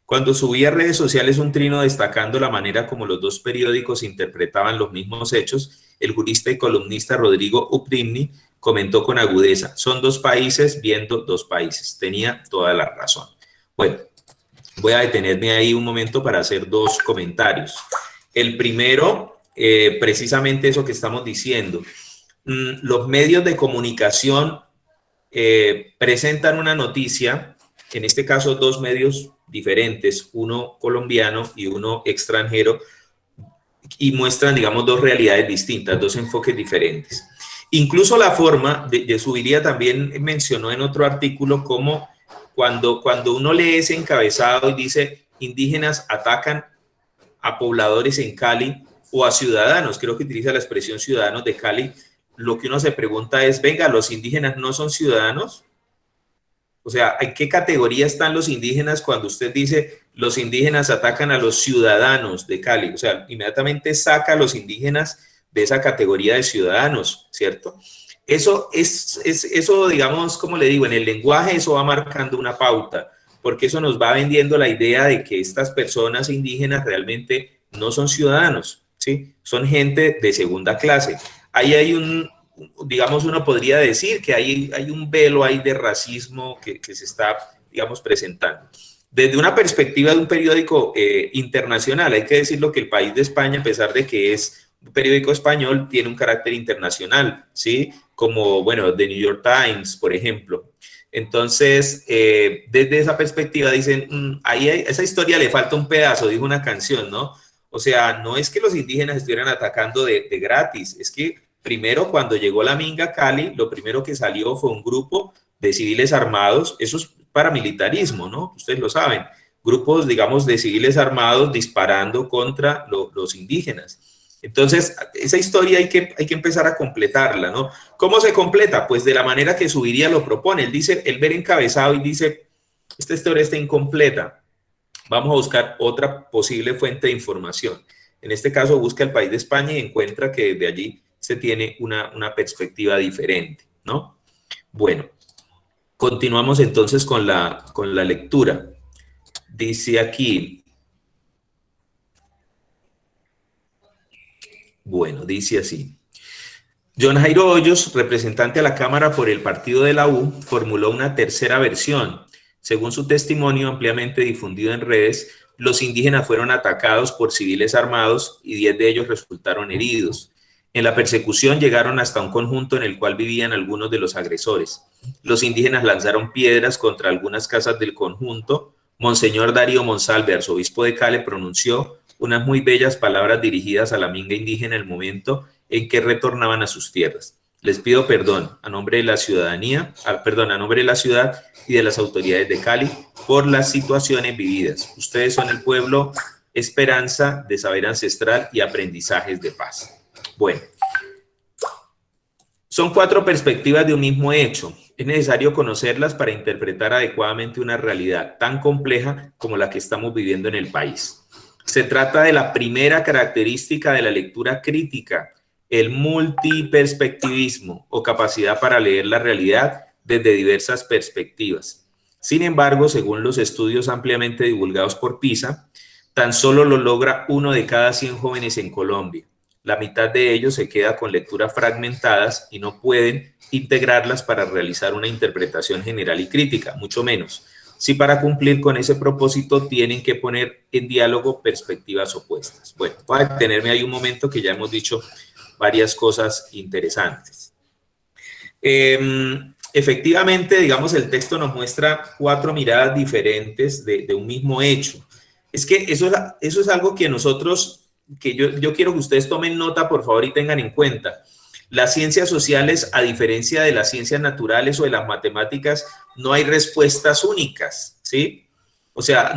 Cuando subí a redes sociales un trino destacando la manera como los dos periódicos interpretaban los mismos hechos, el jurista y columnista Rodrigo Updimni comentó con agudeza: son dos países viendo dos países. Tenía toda la razón. Bueno, voy a detenerme ahí un momento para hacer dos comentarios. El primero, precisamente eso que estamos diciendo. Los medios de comunicación presentan una noticia, en este caso dos medios diferentes, uno colombiano y uno extranjero, y muestran, digamos, dos realidades distintas, dos enfoques diferentes. Incluso la forma de Zuviría también mencionó en otro artículo cómo cuando uno lee ese encabezado y dice indígenas atacan a pobladores en Cali o a ciudadanos, creo que utiliza la expresión ciudadanos de Cali, lo que uno se pregunta es, venga, ¿los indígenas no son ciudadanos? O sea, ¿en qué categoría están los indígenas cuando usted dice los indígenas atacan a los ciudadanos de Cali? O sea, inmediatamente saca a los indígenas de esa categoría de ciudadanos, ¿cierto? Eso, digamos, como le digo, en el lenguaje eso va marcando una pauta, porque eso nos va vendiendo la idea de que estas personas indígenas realmente no son ciudadanos, ¿sí? Son gente de segunda clase. Ahí hay digamos, uno podría decir que hay un velo ahí de racismo que se está, digamos, presentando. Desde una perspectiva de un periódico internacional, hay que decirlo que El País de España, a pesar de que es un periódico español, tiene un carácter internacional, ¿sí? Como, bueno, The New York Times, por ejemplo. Entonces, desde esa perspectiva dicen, esa historia le falta un pedazo, dijo una canción, ¿no? O sea, no es que los indígenas estuvieran atacando de gratis, es que primero cuando llegó la Minga a Cali, lo primero que salió fue un grupo de civiles armados, eso es paramilitarismo, ¿no? Ustedes lo saben, grupos, digamos, de civiles armados disparando contra los indígenas. Entonces, esa historia hay que empezar a completarla, ¿no? ¿Cómo se completa? Pues de la manera que Zuviría lo propone. Él dice, él ve encabezado y dice, esta historia está incompleta. Vamos a buscar otra posible fuente de información. En este caso, busca El País de España y encuentra que de allí se tiene una perspectiva diferente, ¿no? Bueno, continuamos entonces con la lectura. Dice aquí... Bueno, dice así. John Jairo Hoyos, representante a la Cámara por el partido de la U, formuló una tercera versión. Según su testimonio ampliamente difundido en redes, los indígenas fueron atacados por civiles armados y 10 de ellos resultaron heridos. En la persecución llegaron hasta un conjunto en el cual vivían algunos de los agresores. Los indígenas lanzaron piedras contra algunas casas del conjunto. Monseñor Darío Monsalve, arzobispo de Cali, pronunció unas muy bellas palabras dirigidas a la minga indígena en el momento en que retornaban a sus tierras. Les pido perdón a nombre de la ciudadanía, a nombre de la ciudad y de las autoridades de Cali por las situaciones vividas. Ustedes son el pueblo esperanza de saber ancestral y aprendizajes de paz. Bueno, son 4 perspectivas de un mismo hecho. Es necesario conocerlas para interpretar adecuadamente una realidad tan compleja como la que estamos viviendo en el país. Se trata de la primera característica de la lectura crítica, el multiperspectivismo o capacidad para leer la realidad desde diversas perspectivas. Sin embargo, según los estudios ampliamente divulgados por PISA, tan solo lo logra 1 de cada 100 jóvenes en Colombia. La mitad de ellos se queda con lecturas fragmentadas y no pueden integrarlas para realizar una interpretación general y crítica, mucho menos si para cumplir con ese propósito tienen que poner en diálogo perspectivas opuestas. Bueno, voy a detenerme ahí un momento que ya hemos dicho varias cosas interesantes. Efectivamente, digamos, el texto nos muestra 4 miradas diferentes de un mismo hecho. Es que eso es algo que nosotros, que yo quiero que ustedes tomen nota, por favor, y tengan en cuenta. Las ciencias sociales, a diferencia de las ciencias naturales o de las matemáticas, no hay respuestas únicas, ¿sí? O sea,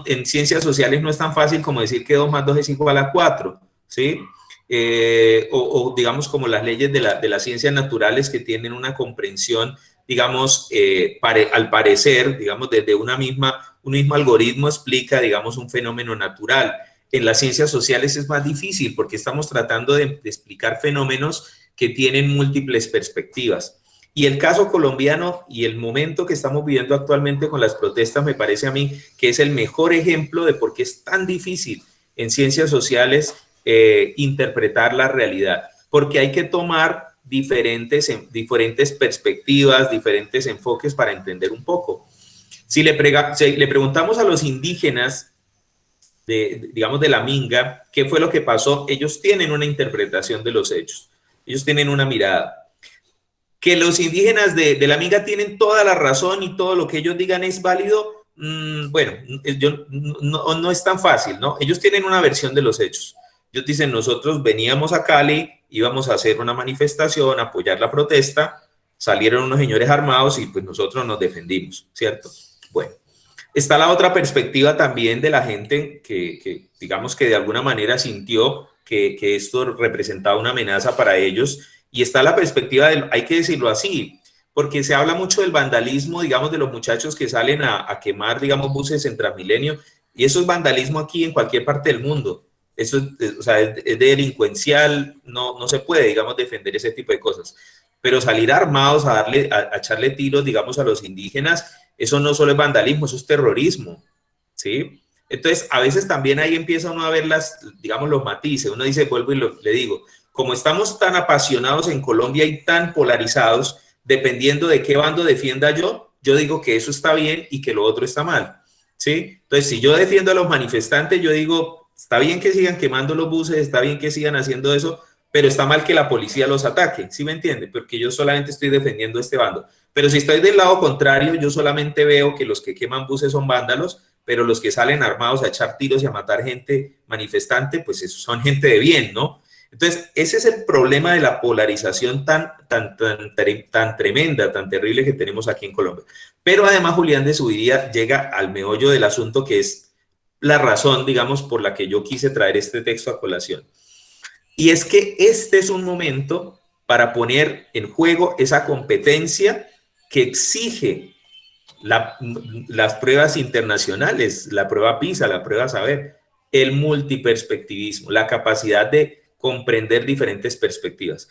en ciencias sociales no es tan fácil como decir que 2 más 2 es igual a 4, ¿sí? O digamos como las leyes de las ciencias naturales que tienen una comprensión, digamos, al parecer, digamos, desde un mismo algoritmo explica, digamos, un fenómeno natural. En las ciencias sociales es más difícil porque estamos tratando de explicar fenómenos que tienen múltiples perspectivas. Y el caso colombiano y el momento que estamos viviendo actualmente con las protestas me parece a mí que es el mejor ejemplo de por qué es tan difícil en ciencias sociales interpretar la realidad, porque hay que tomar diferentes perspectivas, diferentes enfoques para entender un poco. Si le preguntamos a los indígenas, digamos de la Minga, ¿qué fue lo que pasó? Ellos tienen una interpretación de los hechos, ellos tienen una mirada. Que los indígenas de la Minga tienen toda la razón y todo lo que ellos digan es válido, bueno, no es tan fácil, ¿no? Ellos tienen una versión de los hechos. Ellos dicen, nosotros veníamos a Cali, íbamos a hacer una manifestación, apoyar la protesta, salieron unos señores armados y pues nosotros nos defendimos, ¿cierto? Bueno, está la otra perspectiva también de la gente que digamos que de alguna manera sintió que esto representaba una amenaza para ellos, y está la perspectiva hay que decirlo así, porque se habla mucho del vandalismo, digamos, de los muchachos que salen a quemar, digamos, buses en Transmilenio, y eso es vandalismo aquí en cualquier parte del mundo. Eso o sea, es delincuencial, no se puede, digamos, defender ese tipo de cosas. Pero salir armados a echarle tiros, digamos, a los indígenas, eso no solo es vandalismo, eso es terrorismo, ¿sí? Entonces, a veces también ahí empieza uno a ver digamos, los matices. Uno dice, vuelvo y le digo, como estamos tan apasionados en Colombia y tan polarizados, dependiendo de qué bando defienda yo digo que eso está bien y que lo otro está mal, ¿sí? Entonces, si yo defiendo a los manifestantes, yo digo, está bien que sigan quemando los buses, está bien que sigan haciendo eso, pero está mal que la policía los ataque, ¿sí me entiende? Porque yo solamente estoy defendiendo este bando. Pero si estoy del lado contrario, yo solamente veo que los que queman buses son vándalos, pero los que salen armados a echar tiros y a matar gente manifestante, pues esos son gente de bien, ¿no? Entonces, ese es el problema de la polarización tan tremenda, tan terrible que tenemos aquí en Colombia. Pero además, Julián de Zuviría llega al meollo del asunto, que es la razón, digamos, por la que yo quise traer este texto a colación. Y es que este es un momento para poner en juego esa competencia que exige las pruebas internacionales, la prueba PISA, la prueba Saber, el multiperspectivismo, la capacidad de comprender diferentes perspectivas.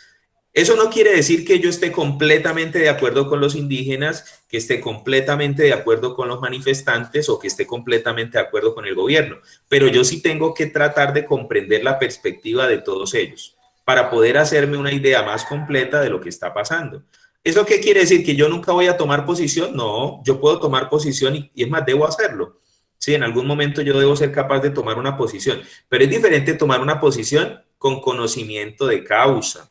Eso no quiere decir que yo esté completamente de acuerdo con los indígenas, que esté completamente de acuerdo con los manifestantes o que esté completamente de acuerdo con el gobierno, pero yo sí tengo que tratar de comprender la perspectiva de todos ellos para poder hacerme una idea más completa de lo que está pasando. ¿Eso qué quiere decir? ¿Que yo nunca voy a tomar posición? No, yo puedo tomar posición y es más, debo hacerlo. Sí, en algún momento yo debo ser capaz de tomar una posición, pero es diferente tomar una posición con conocimiento de causa.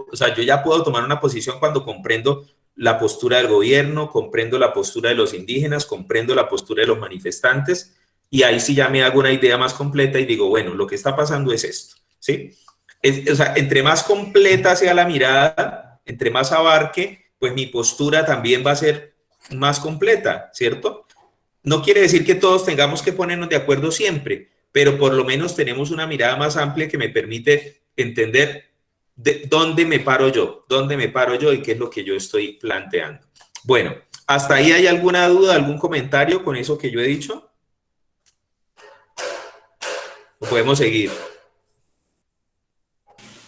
O sea, yo ya puedo tomar una posición cuando comprendo la postura del gobierno, comprendo la postura de los indígenas, comprendo la postura de los manifestantes, y ahí sí ya me hago una idea más completa y digo, bueno, lo que está pasando es esto, ¿sí? O sea, entre más completa sea la mirada, entre más abarque, pues mi postura también va a ser más completa, ¿cierto? No quiere decir que todos tengamos que ponernos de acuerdo siempre, pero por lo menos tenemos una mirada más amplia que me permite entender dónde me paro yo y qué es lo que yo estoy planteando. Bueno, ¿hasta ahí hay alguna duda, algún comentario con eso que yo he dicho? ¿O podemos seguir?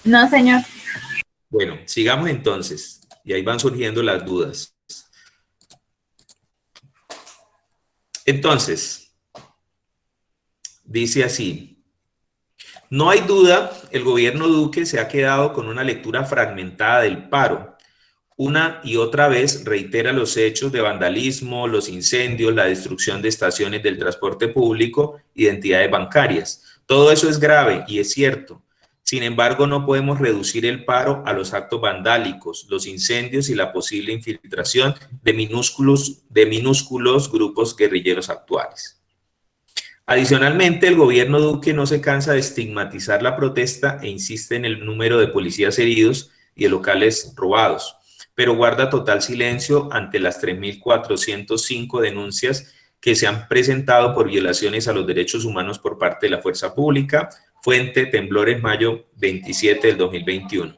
No, señor. Bueno, sigamos entonces. Y ahí van surgiendo las dudas. Entonces, dice así: no hay duda, el gobierno Duque se ha quedado con una lectura fragmentada del paro. Una y otra vez reitera los hechos de vandalismo, los incendios, la destrucción de estaciones del transporte público y de entidades bancarias. Todo eso es grave y es cierto. Sin embargo, no podemos reducir el paro a los actos vandálicos, los incendios y la posible infiltración de minúsculos grupos guerrilleros actuales. Adicionalmente, el gobierno Duque no se cansa de estigmatizar la protesta e insiste en el número de policías heridos y de locales robados, pero guarda total silencio ante las 3.405 denuncias que se han presentado por violaciones a los derechos humanos por parte de la fuerza pública. Fuente: Temblores, mayo 27 del 2021.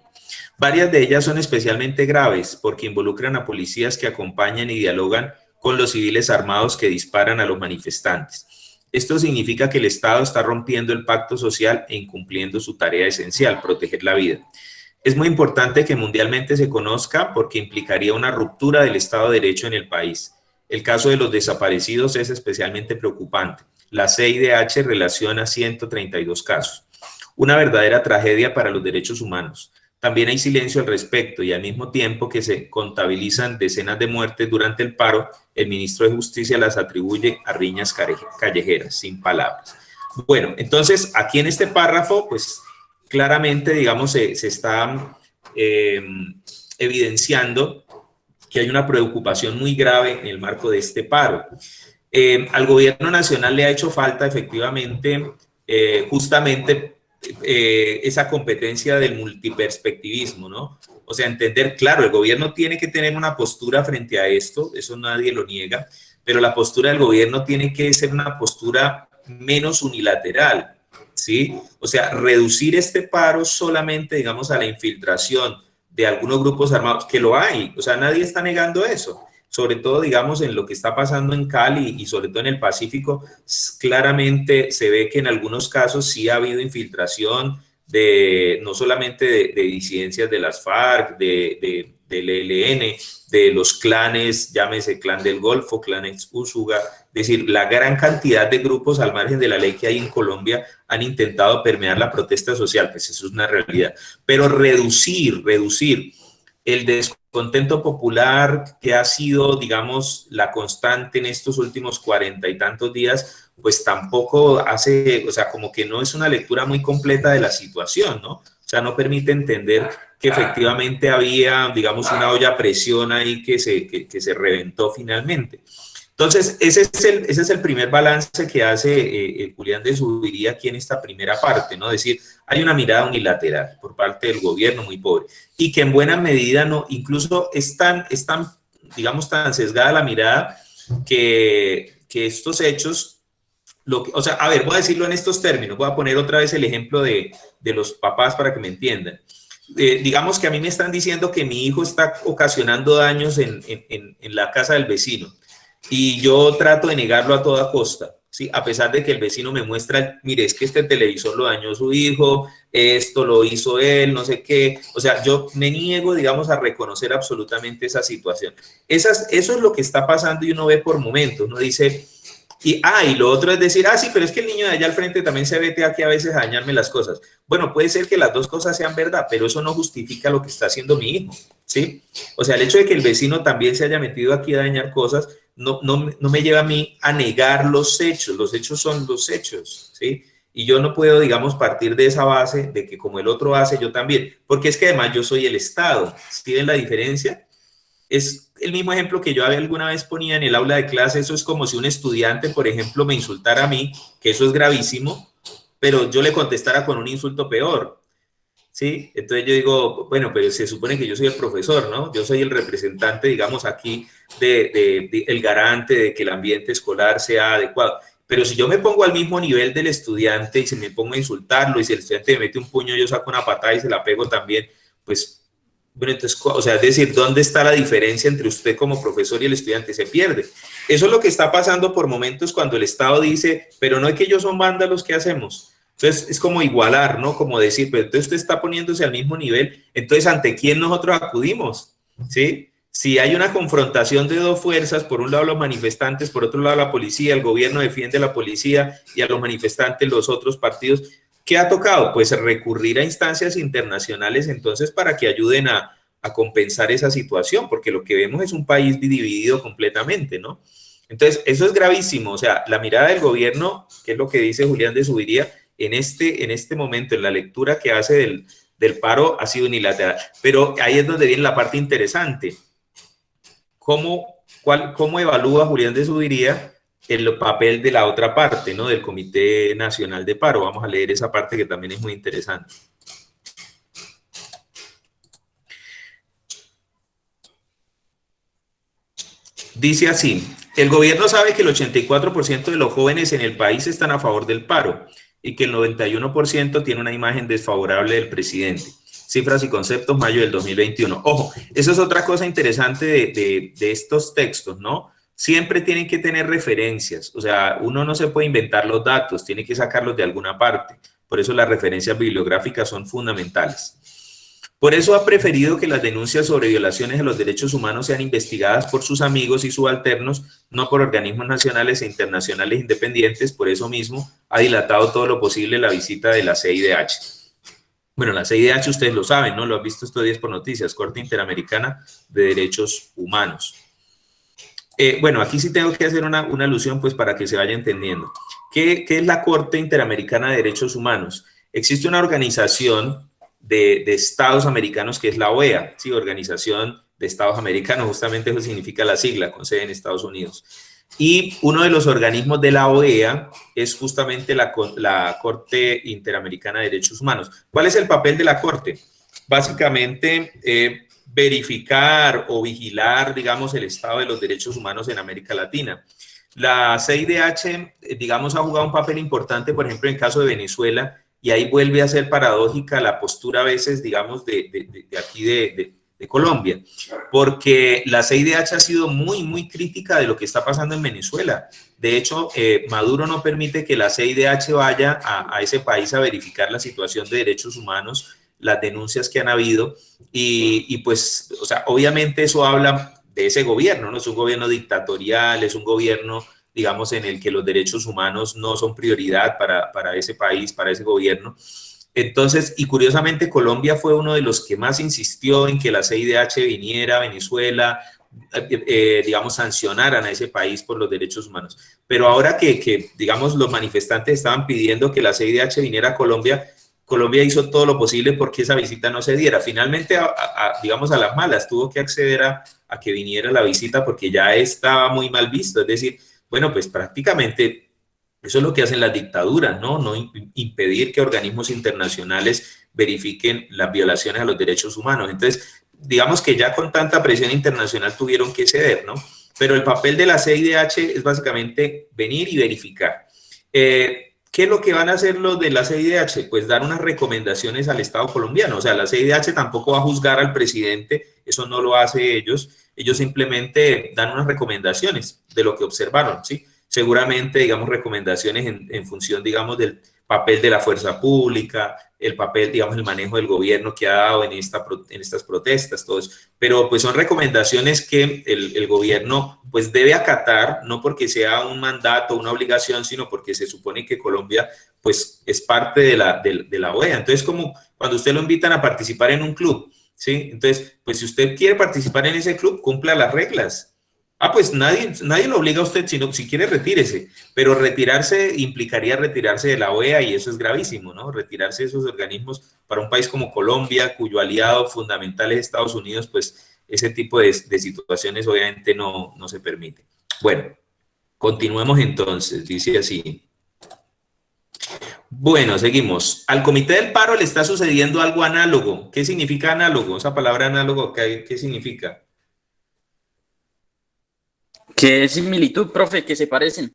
Varias de ellas son especialmente graves porque involucran a policías que acompañan y dialogan con los civiles armados que disparan a los manifestantes. Esto significa que el Estado está rompiendo el pacto social e incumpliendo su tarea esencial, proteger la vida. Es muy importante que mundialmente se conozca porque implicaría una ruptura del Estado de Derecho en el país. El caso de los desaparecidos es especialmente preocupante. La CIDH relaciona 132 casos. Una verdadera tragedia para los derechos humanos. También hay silencio al respecto y al mismo tiempo que se contabilizan decenas de muertes durante el paro, el ministro de Justicia las atribuye a riñas callejeras, sin palabras. Bueno, entonces aquí en este párrafo, pues claramente, digamos, se está evidenciando que hay una preocupación muy grave en el marco de este paro. Al gobierno nacional le ha hecho falta efectivamente justamente esa competencia del multiperspectivismo, ¿no? O sea, entender, claro, el gobierno tiene que tener una postura frente a esto, eso nadie lo niega, pero la postura del gobierno tiene que ser una postura menos unilateral, ¿sí? O sea, reducir este paro solamente, digamos, a la infiltración de algunos grupos armados, que lo hay, o sea, nadie está negando eso. Sobre todo, digamos, en lo que está pasando en Cali y sobre todo en el Pacífico, claramente se ve que en algunos casos sí ha habido infiltración de no solamente de disidencias de las FARC, del ELN, de los clanes, llámese Clan del Golfo, Clanes Úsuga, es decir, la gran cantidad de grupos al margen de la ley que hay en Colombia han intentado permear la protesta social, pues eso es una realidad. Pero reducir el descontento popular que ha sido, digamos, la constante en estos últimos 40 y tantos días, pues tampoco hace, o sea, como que no es una lectura muy completa de la situación, ¿no? O sea, no permite entender que efectivamente había, digamos, una olla a presión ahí que se reventó finalmente. Entonces, ese es el primer balance que hace Julián de Zuviría aquí en esta primera parte, ¿no? Es decir, hay una mirada unilateral por parte del gobierno muy pobre y que en buena medida no, incluso es tan, digamos, tan sesgada la mirada que estos hechos, o sea, a ver, voy a decirlo en estos términos, voy a poner otra vez el ejemplo de los papás para que me entiendan. Digamos que a mí me están diciendo que mi hijo está ocasionando daños en la casa del vecino. Y yo trato de negarlo a toda costa, ¿sí? A pesar de que el vecino me muestra, mire, es que este televisor lo dañó su hijo, esto lo hizo él, no sé qué. O sea, yo me niego, digamos, a reconocer absolutamente esa situación. Eso es lo que está pasando y uno ve por momentos, uno dice, y lo otro es decir, sí, pero es que el niño de allá al frente también se vete aquí a veces a dañarme las cosas. Bueno, puede ser que las dos cosas sean verdad, pero eso no justifica lo que está haciendo mi hijo, ¿sí? O sea, el hecho de que el vecino también se haya metido aquí a dañar cosas no me lleva a mí a negar los hechos son los hechos, ¿sí? Y yo no puedo, digamos, partir de esa base de que como el otro hace, yo también, porque es que además yo soy el Estado, ¿sí ven la diferencia? Es el mismo ejemplo que yo alguna vez ponía en el aula de clase, eso es como si un estudiante, por ejemplo, me insultara a mí, que eso es gravísimo, pero yo le contestara con un insulto peor, ¿sí? Entonces yo digo, bueno, pero se supone que yo soy el profesor, ¿no? Yo soy el representante, digamos, aquí el garante de que el ambiente escolar sea adecuado. Pero si yo me pongo al mismo nivel del estudiante y se me pongo a insultarlo y si el estudiante me mete un puño, yo saco una patada y se la pego también, pues, bueno, entonces, o sea, es decir, ¿dónde está la diferencia entre usted como profesor y el estudiante? Se pierde. Eso es lo que está pasando por momentos cuando el Estado dice, pero no es que ellos son vándalos, ¿qué hacemos? Entonces, es como igualar, ¿no? Como decir, pero entonces usted está poniéndose al mismo nivel, entonces, ¿ante quién nosotros acudimos? ¿Sí? Si hay una confrontación de dos fuerzas, por un lado los manifestantes, por otro lado la policía, el gobierno defiende a la policía y a los manifestantes los otros partidos, ¿qué ha tocado? Pues recurrir a instancias internacionales entonces para que ayuden a compensar esa situación, porque lo que vemos es un país dividido completamente, ¿no? Entonces, eso es gravísimo, o sea, la mirada del gobierno, que es lo que dice Julián de Zuviría, en este momento, en la lectura que hace del paro, ha sido unilateral. Pero ahí es donde viene la parte interesante. ¿Cómo evalúa Julián de Zuviría el papel de la otra parte, ¿no? Del Comité Nacional de Paro. Vamos a leer esa parte que también es muy interesante. Dice así: el gobierno sabe que el 84% de los jóvenes en el país están a favor del paro y que el 91% tiene una imagen desfavorable del presidente. Cifras y conceptos, mayo del 2021. Ojo, eso es otra cosa interesante de estos textos, ¿no? Siempre tienen que tener referencias, o sea, uno no se puede inventar los datos, tiene que sacarlos de alguna parte. Por eso las referencias bibliográficas son fundamentales. Por eso ha preferido que las denuncias sobre violaciones de los derechos humanos sean investigadas por sus amigos y subalternos, no por organismos nacionales e internacionales independientes. Por eso mismo ha dilatado todo lo posible la visita de la CIDH. Bueno, la CIDH ustedes lo saben, ¿no? Lo han visto estos días por noticias, Corte Interamericana de Derechos Humanos. Bueno, aquí sí tengo que hacer una alusión pues para que se vaya entendiendo. ¿Qué es la Corte Interamericana de Derechos Humanos? Existe una organización de Estados Americanos que es la OEA, ¿sí? Organización de Estados Americanos, justamente eso significa la sigla, con sede en Estados Unidos. Y uno de los organismos de la OEA es justamente la Corte Interamericana de Derechos Humanos. ¿Cuál es el papel de la Corte? Básicamente, verificar o vigilar, digamos, el estado de los derechos humanos en América Latina. La CIDH, digamos, ha jugado un papel importante, por ejemplo, en el caso de Venezuela, y ahí vuelve a ser paradójica la postura a veces, digamos, de aquí de Colombia, porque la CIDH ha sido muy crítica de lo que está pasando en Venezuela. De hecho, Maduro no permite que la CIDH vaya a ese país a verificar la situación de derechos humanos, las denuncias que han habido, y pues, o sea, obviamente eso habla de ese gobierno, ¿no? Es un gobierno dictatorial, es un gobierno, digamos, en el que los derechos humanos no son prioridad para ese país, para ese gobierno. Entonces, y curiosamente, Colombia fue uno de los que más insistió en que la CIDH viniera a Venezuela, digamos, sancionaran a ese país por los derechos humanos. Pero ahora que, digamos, los manifestantes estaban pidiendo que la CIDH viniera a Colombia, Colombia hizo todo lo posible porque esa visita no se diera. Finalmente, digamos, a las malas, tuvo que acceder a que viniera la visita porque ya estaba muy mal visto. Es decir, bueno, pues prácticamente eso es lo que hacen las dictaduras, ¿no? No impedir que organismos internacionales verifiquen las violaciones a los derechos humanos. Entonces, digamos que ya con tanta presión internacional tuvieron que ceder, ¿no? Pero el papel de la CIDH es básicamente venir y verificar. ¿Qué es lo que van a hacer los de la CIDH? Pues dar unas recomendaciones al Estado colombiano. O sea, la CIDH tampoco va a juzgar al presidente, eso no lo hace ellos. Ellos simplemente dan unas recomendaciones de lo que observaron, ¿sí? Seguramente, digamos, recomendaciones en función, digamos, del papel de la fuerza pública, el papel, digamos, el manejo del gobierno que ha dado en estas protestas, todo eso. Pero pues son recomendaciones que el gobierno pues debe acatar, no porque sea un mandato, una obligación, sino porque se supone que Colombia pues es parte de la OEA. Entonces, como cuando usted lo invitan a participar en un club, ¿sí? Entonces, pues si usted quiere participar en ese club, cumpla las reglas. Pues nadie lo obliga a usted, sino si quiere retírese, pero retirarse implicaría retirarse de la OEA y eso es gravísimo, ¿no? Retirarse de esos organismos para un país como Colombia, cuyo aliado fundamental es Estados Unidos, pues ese tipo de situaciones obviamente no se permite. Bueno, continuemos entonces, dice así. Bueno, seguimos. Al Comité del Paro le está sucediendo algo análogo. ¿Qué significa análogo? Esa palabra análogo, ¿qué significa? ¿Qué similitud, profe, que se parecen?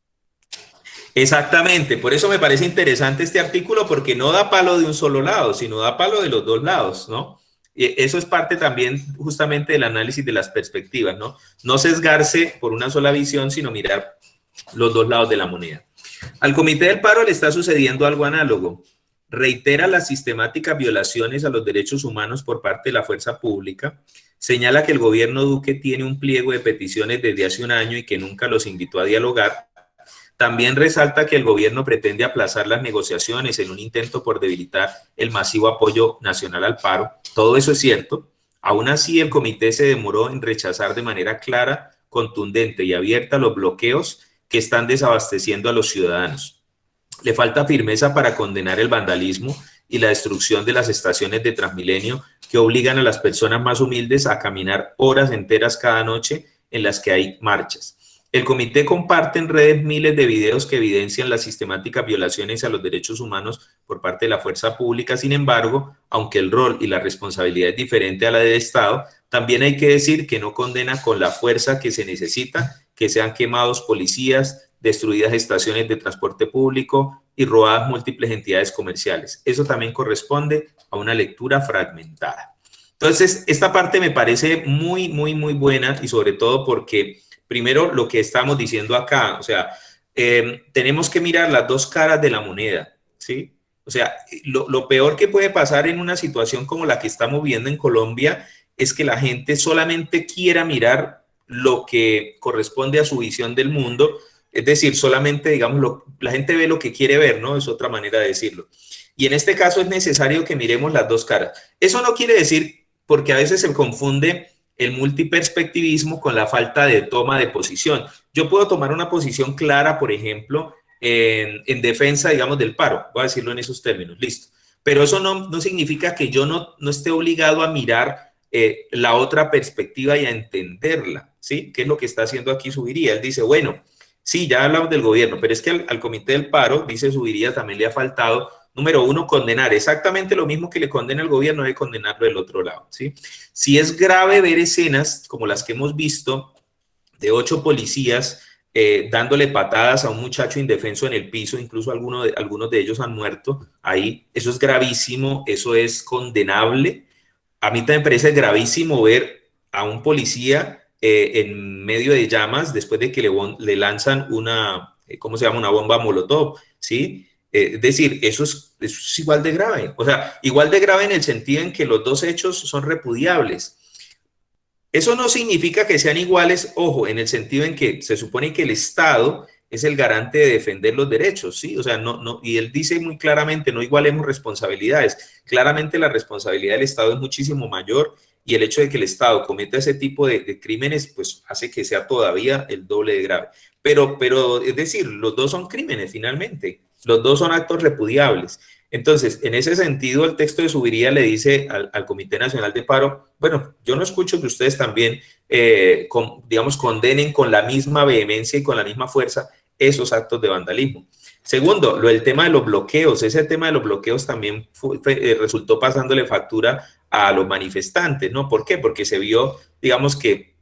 Exactamente, por eso me parece interesante este artículo porque no da palo de un solo lado, sino da palo de los dos lados, ¿no? Y eso es parte también justamente del análisis de las perspectivas, ¿no? No sesgarse por una sola visión, sino mirar los dos lados de la moneda. Al Comité del Paro le está sucediendo algo análogo. Reitera las sistemáticas violaciones a los derechos humanos por parte de la fuerza pública. Señala que el gobierno Duque tiene un pliego de peticiones desde hace un año y que nunca los invitó a dialogar. También resalta que el gobierno pretende aplazar las negociaciones en un intento por debilitar el masivo apoyo nacional al paro. Todo eso es cierto. Aún así, el comité se demoró en rechazar de manera clara, contundente y abierta los bloqueos que están desabasteciendo a los ciudadanos. Le falta firmeza para condenar el vandalismo y la destrucción de las estaciones de Transmilenio que obligan a las personas más humildes a caminar horas enteras cada noche en las que hay marchas. El comité comparte en redes miles de videos que evidencian las sistemáticas violaciones a los derechos humanos por parte de la fuerza pública. Sin embargo, aunque el rol y la responsabilidad es diferente a la del Estado, también hay que decir que no condena con la fuerza que se necesita que sean quemados policías, destruidas estaciones de transporte público y robadas múltiples entidades comerciales. Eso también corresponde a una lectura fragmentada. Entonces, esta parte me parece muy buena, y sobre todo porque, primero, lo que estamos diciendo acá, o sea, tenemos que mirar las dos caras de la moneda, ¿sí? O sea, lo peor que puede pasar en una situación como la que estamos viendo en Colombia es que la gente solamente quiera mirar lo que corresponde a su visión del mundo, es decir, solamente, digamos, la gente ve lo que quiere ver, ¿no? Es otra manera de decirlo. Y en este caso es necesario que miremos las dos caras. Eso no quiere decir, porque a veces se confunde el multiperspectivismo con la falta de toma de posición. Yo puedo tomar una posición clara, por ejemplo, en defensa, digamos, del paro. Voy a decirlo en esos términos, listo. Pero eso no significa que yo no esté obligado a mirar la otra perspectiva y a entenderla, ¿sí? ¿Qué es lo que está haciendo aquí Subiría? Él dice, bueno, sí, ya hablamos del gobierno, pero es que al Comité del Paro, dice Subiría, también le ha faltado, número uno, condenar exactamente lo mismo que le condena el gobierno, debe condenarlo del otro lado, ¿sí? Si es grave ver escenas como las que hemos visto de 8 policías dándole patadas a un muchacho indefenso en el piso, incluso algunos de ellos han muerto ahí, eso es gravísimo, eso es condenable. A mí también me parece gravísimo ver a un policía en medio de llamas después de que le lanzan una, ¿cómo se llama? Una bomba molotov, ¿sí? Es decir, eso es igual de grave. O sea, igual de grave en el sentido en que los dos hechos son repudiables. Eso no significa que sean iguales, ojo, en el sentido en que se supone que el Estado es el garante de defender los derechos, ¿sí? O sea, y él dice muy claramente, no igualemos responsabilidades. Claramente la responsabilidad del Estado es muchísimo mayor, y el hecho de que el Estado cometa ese tipo de crímenes, pues hace que sea todavía el doble de grave. Pero, es decir, los dos son crímenes finalmente, los dos son actos repudiables. Entonces, en ese sentido, el texto de Subiría le dice al Comité Nacional de Paro, bueno, yo no escucho que ustedes también, digamos, condenen con la misma vehemencia y con la misma fuerza esos actos de vandalismo. Segundo, el tema de los bloqueos. Ese tema de los bloqueos también resultó pasándole factura a los manifestantes, ¿no? ¿Por qué? Porque se vio, digamos, que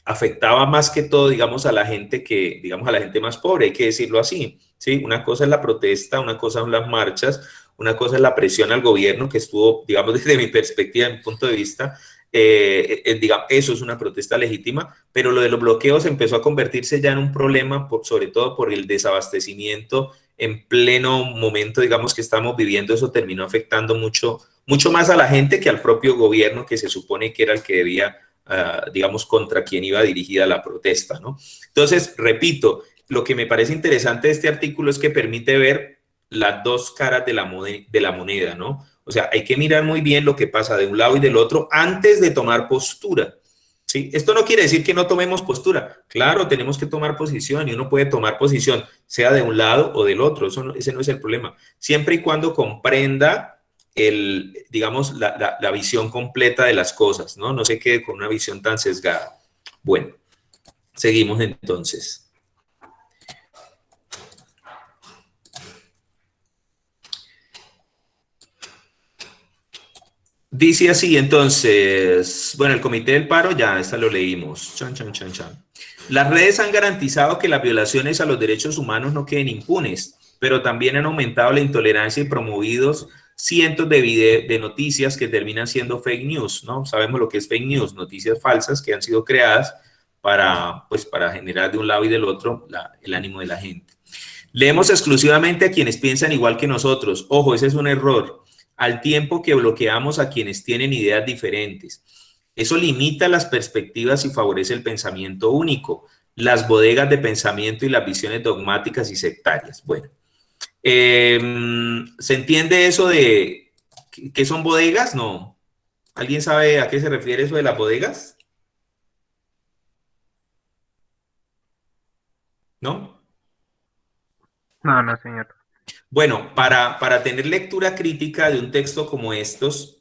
afectaba más que todo, digamos, a la gente digamos, a la gente más pobre, hay que decirlo así, ¿sí? Una cosa es la protesta, una cosa son las marchas, una cosa es la presión al gobierno, que estuvo, digamos, desde mi perspectiva, desde mi punto de vista, digamos, eso es una protesta legítima, pero lo de los bloqueos empezó a convertirse ya en un problema, sobre todo por el desabastecimiento en pleno momento, digamos, que estamos viviendo. Eso terminó afectando mucho más a la gente que al propio gobierno, que se supone que era el que debía, digamos, contra quien iba dirigida la protesta, ¿no? Entonces, repito, lo que me parece interesante de este artículo es que permite ver las dos caras de la moneda, ¿no? O sea, hay que mirar muy bien lo que pasa de un lado y del otro antes de tomar postura, ¿sí? Esto no quiere decir que no tomemos postura. Claro, tenemos que tomar posición, y uno puede tomar posición, sea de un lado o del otro. Ese no es el problema. Siempre y cuando comprenda digamos, la visión completa de las cosas, ¿no? No se quede con una visión tan sesgada. Bueno, seguimos entonces. Dice así, entonces, bueno, el Comité del Paro, ya, esta lo leímos. Chan, chan, chan, chan. Las redes han garantizado que las violaciones a los derechos humanos no queden impunes, pero también han aumentado la intolerancia y promovidos cientos de noticias que terminan siendo fake news, ¿no? Sabemos lo que es fake news, noticias falsas que han sido creadas para generar de un lado y del otro el ánimo de la gente. Leemos exclusivamente a quienes piensan igual que nosotros. Ojo, ese es un error. Al tiempo que bloqueamos a quienes tienen ideas diferentes. Eso limita las perspectivas y favorece el pensamiento único, las bodegas de pensamiento y las visiones dogmáticas y sectarias. Bueno, ¿se entiende eso de qué son bodegas? No. ¿Alguien sabe a qué se refiere eso de las bodegas? ¿No? No, señor. Bueno, para tener lectura crítica de un texto como estos,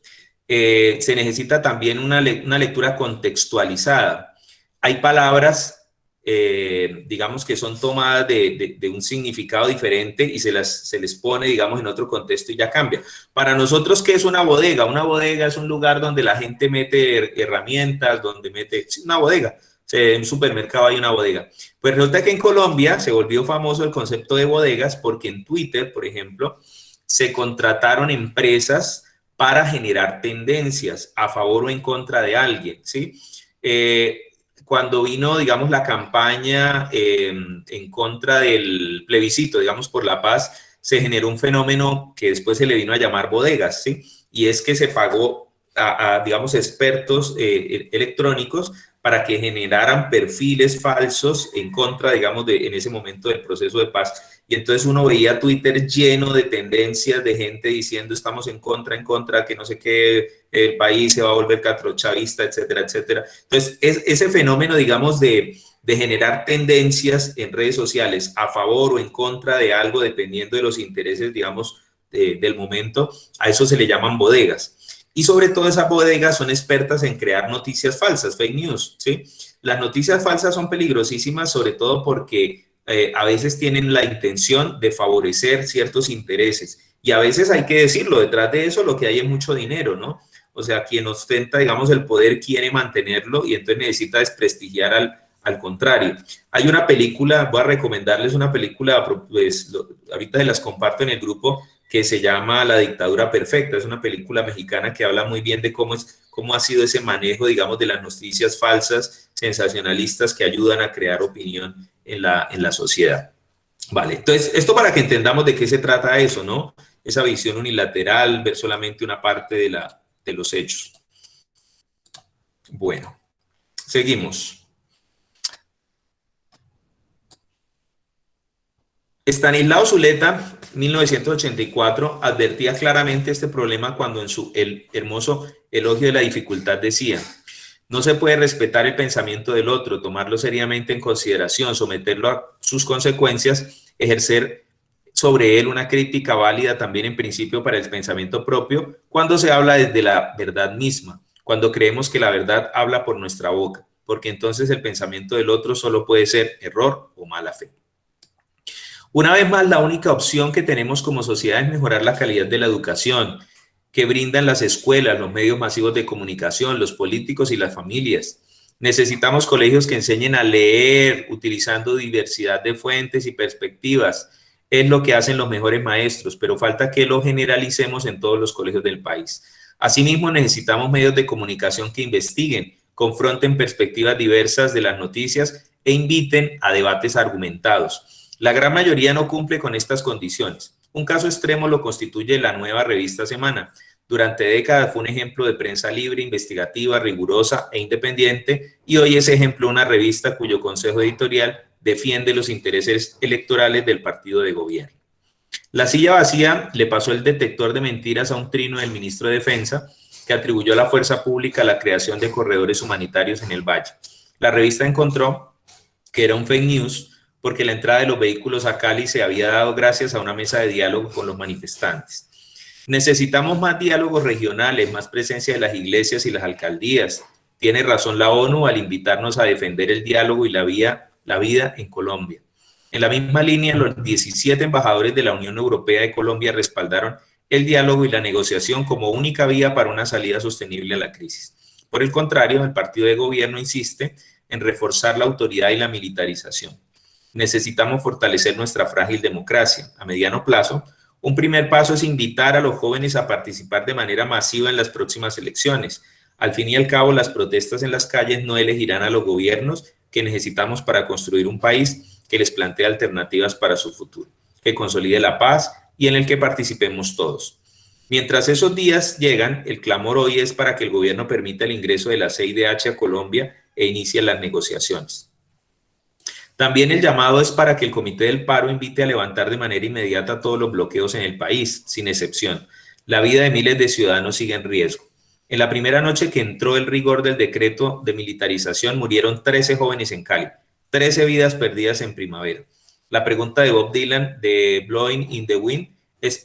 se necesita también una lectura contextualizada. Hay palabras digamos que son tomadas de un significado diferente y se les pone, digamos, en otro contexto y ya cambia. Para nosotros, ¿qué es una bodega? Una bodega es un lugar donde la gente mete herramientas, donde mete, sí, una bodega. En un supermercado hay una bodega. Pues resulta que en Colombia se volvió famoso el concepto de bodegas porque en Twitter, por ejemplo, se contrataron empresas para generar tendencias a favor o en contra de alguien, ¿sí? Cuando vino, digamos, la campaña en contra del plebiscito, digamos, por la paz, se generó un fenómeno que después se le vino a llamar bodegas, ¿sí? Y es que se pagó digamos, expertos electrónicos para que generaran perfiles falsos en contra, digamos, en ese momento del proceso de paz. Y entonces uno veía Twitter lleno de tendencias de gente diciendo estamos en contra, que no sé qué, el país se va a volver catrochavista, etcétera, etcétera. Entonces, ese fenómeno, digamos, de generar tendencias en redes sociales a favor o en contra de algo, dependiendo de los intereses, digamos, del momento, a eso se le llaman bodegas. Y sobre todo esas bodegas son expertas en crear noticias falsas, fake news, ¿sí? Las noticias falsas son peligrosísimas, sobre todo porque a veces tienen la intención de favorecer ciertos intereses. Y a veces hay que decirlo, detrás de eso lo que hay es mucho dinero, ¿no? O sea, quien ostenta, digamos, el poder quiere mantenerlo y entonces necesita desprestigiar al contrario. Hay una película, voy a recomendarles una película, pues, ahorita se las comparto en el grupo, que se llama La dictadura perfecta. Es una película mexicana que habla muy bien de cómo ha sido ese manejo, digamos, de las noticias falsas, sensacionalistas que ayudan a crear opinión en la sociedad. Vale, entonces, esto para que entendamos de qué se trata eso, ¿no? Esa visión unilateral, ver solamente una parte de los hechos. Bueno, seguimos. Estanislao Zuleta, 1984, advertía claramente este problema cuando en su hermoso elogio de la dificultad decía: no se puede respetar el pensamiento del otro, tomarlo seriamente en consideración, someterlo a sus consecuencias, ejercer sobre él una crítica válida también en principio para el pensamiento propio, cuando se habla desde la verdad misma, cuando creemos que la verdad habla por nuestra boca, porque entonces el pensamiento del otro solo puede ser error o mala fe. Una vez más, la única opción que tenemos como sociedad es mejorar la calidad de la educación que brindan las escuelas, los medios masivos de comunicación, los políticos y las familias. Necesitamos colegios que enseñen a leer utilizando diversidad de fuentes y perspectivas. Es lo que hacen los mejores maestros, pero falta que lo generalicemos en todos los colegios del país. Asimismo, necesitamos medios de comunicación que investiguen, confronten perspectivas diversas de las noticias e inviten a debates argumentados. La gran mayoría no cumple con estas condiciones. Un caso extremo lo constituye la nueva revista Semana. Durante décadas fue un ejemplo de prensa libre, investigativa, rigurosa e independiente, y hoy es ejemplo una revista cuyo consejo editorial defiende los intereses electorales del partido de gobierno. La silla vacía le pasó el detector de mentiras a un trino del ministro de Defensa que atribuyó a la fuerza pública la creación de corredores humanitarios en el Valle. La revista encontró que era un fake news porque la entrada de los vehículos a Cali se había dado gracias a una mesa de diálogo con los manifestantes. Necesitamos más diálogos regionales, más presencia de las iglesias y las alcaldías. Tiene razón la ONU al invitarnos a defender el diálogo y la vida en Colombia. En la misma línea, los 17 embajadores de la Unión Europea de Colombia respaldaron el diálogo y la negociación como única vía para una salida sostenible a la crisis. Por el contrario, el partido de gobierno insiste en reforzar la autoridad y la militarización. Necesitamos fortalecer nuestra frágil democracia. A mediano plazo, un primer paso es invitar a los jóvenes a participar de manera masiva en las próximas elecciones. Al fin y al cabo, las protestas en las calles no elegirán a los gobiernos que necesitamos para construir un país que les plantee alternativas para su futuro, que consolide la paz y en el que participemos todos. Mientras esos días llegan, el clamor hoy es para que el gobierno permita el ingreso de la CIDH a Colombia e inicie las negociaciones. También el llamado es para que el Comité del Paro invite a levantar de manera inmediata todos los bloqueos en el país, sin excepción. La vida de miles de ciudadanos sigue en riesgo. En la primera noche que entró el rigor del decreto de militarización, murieron 13 jóvenes en Cali, 13 vidas perdidas en primavera. La pregunta de Bob Dylan de Blowing in the Wind es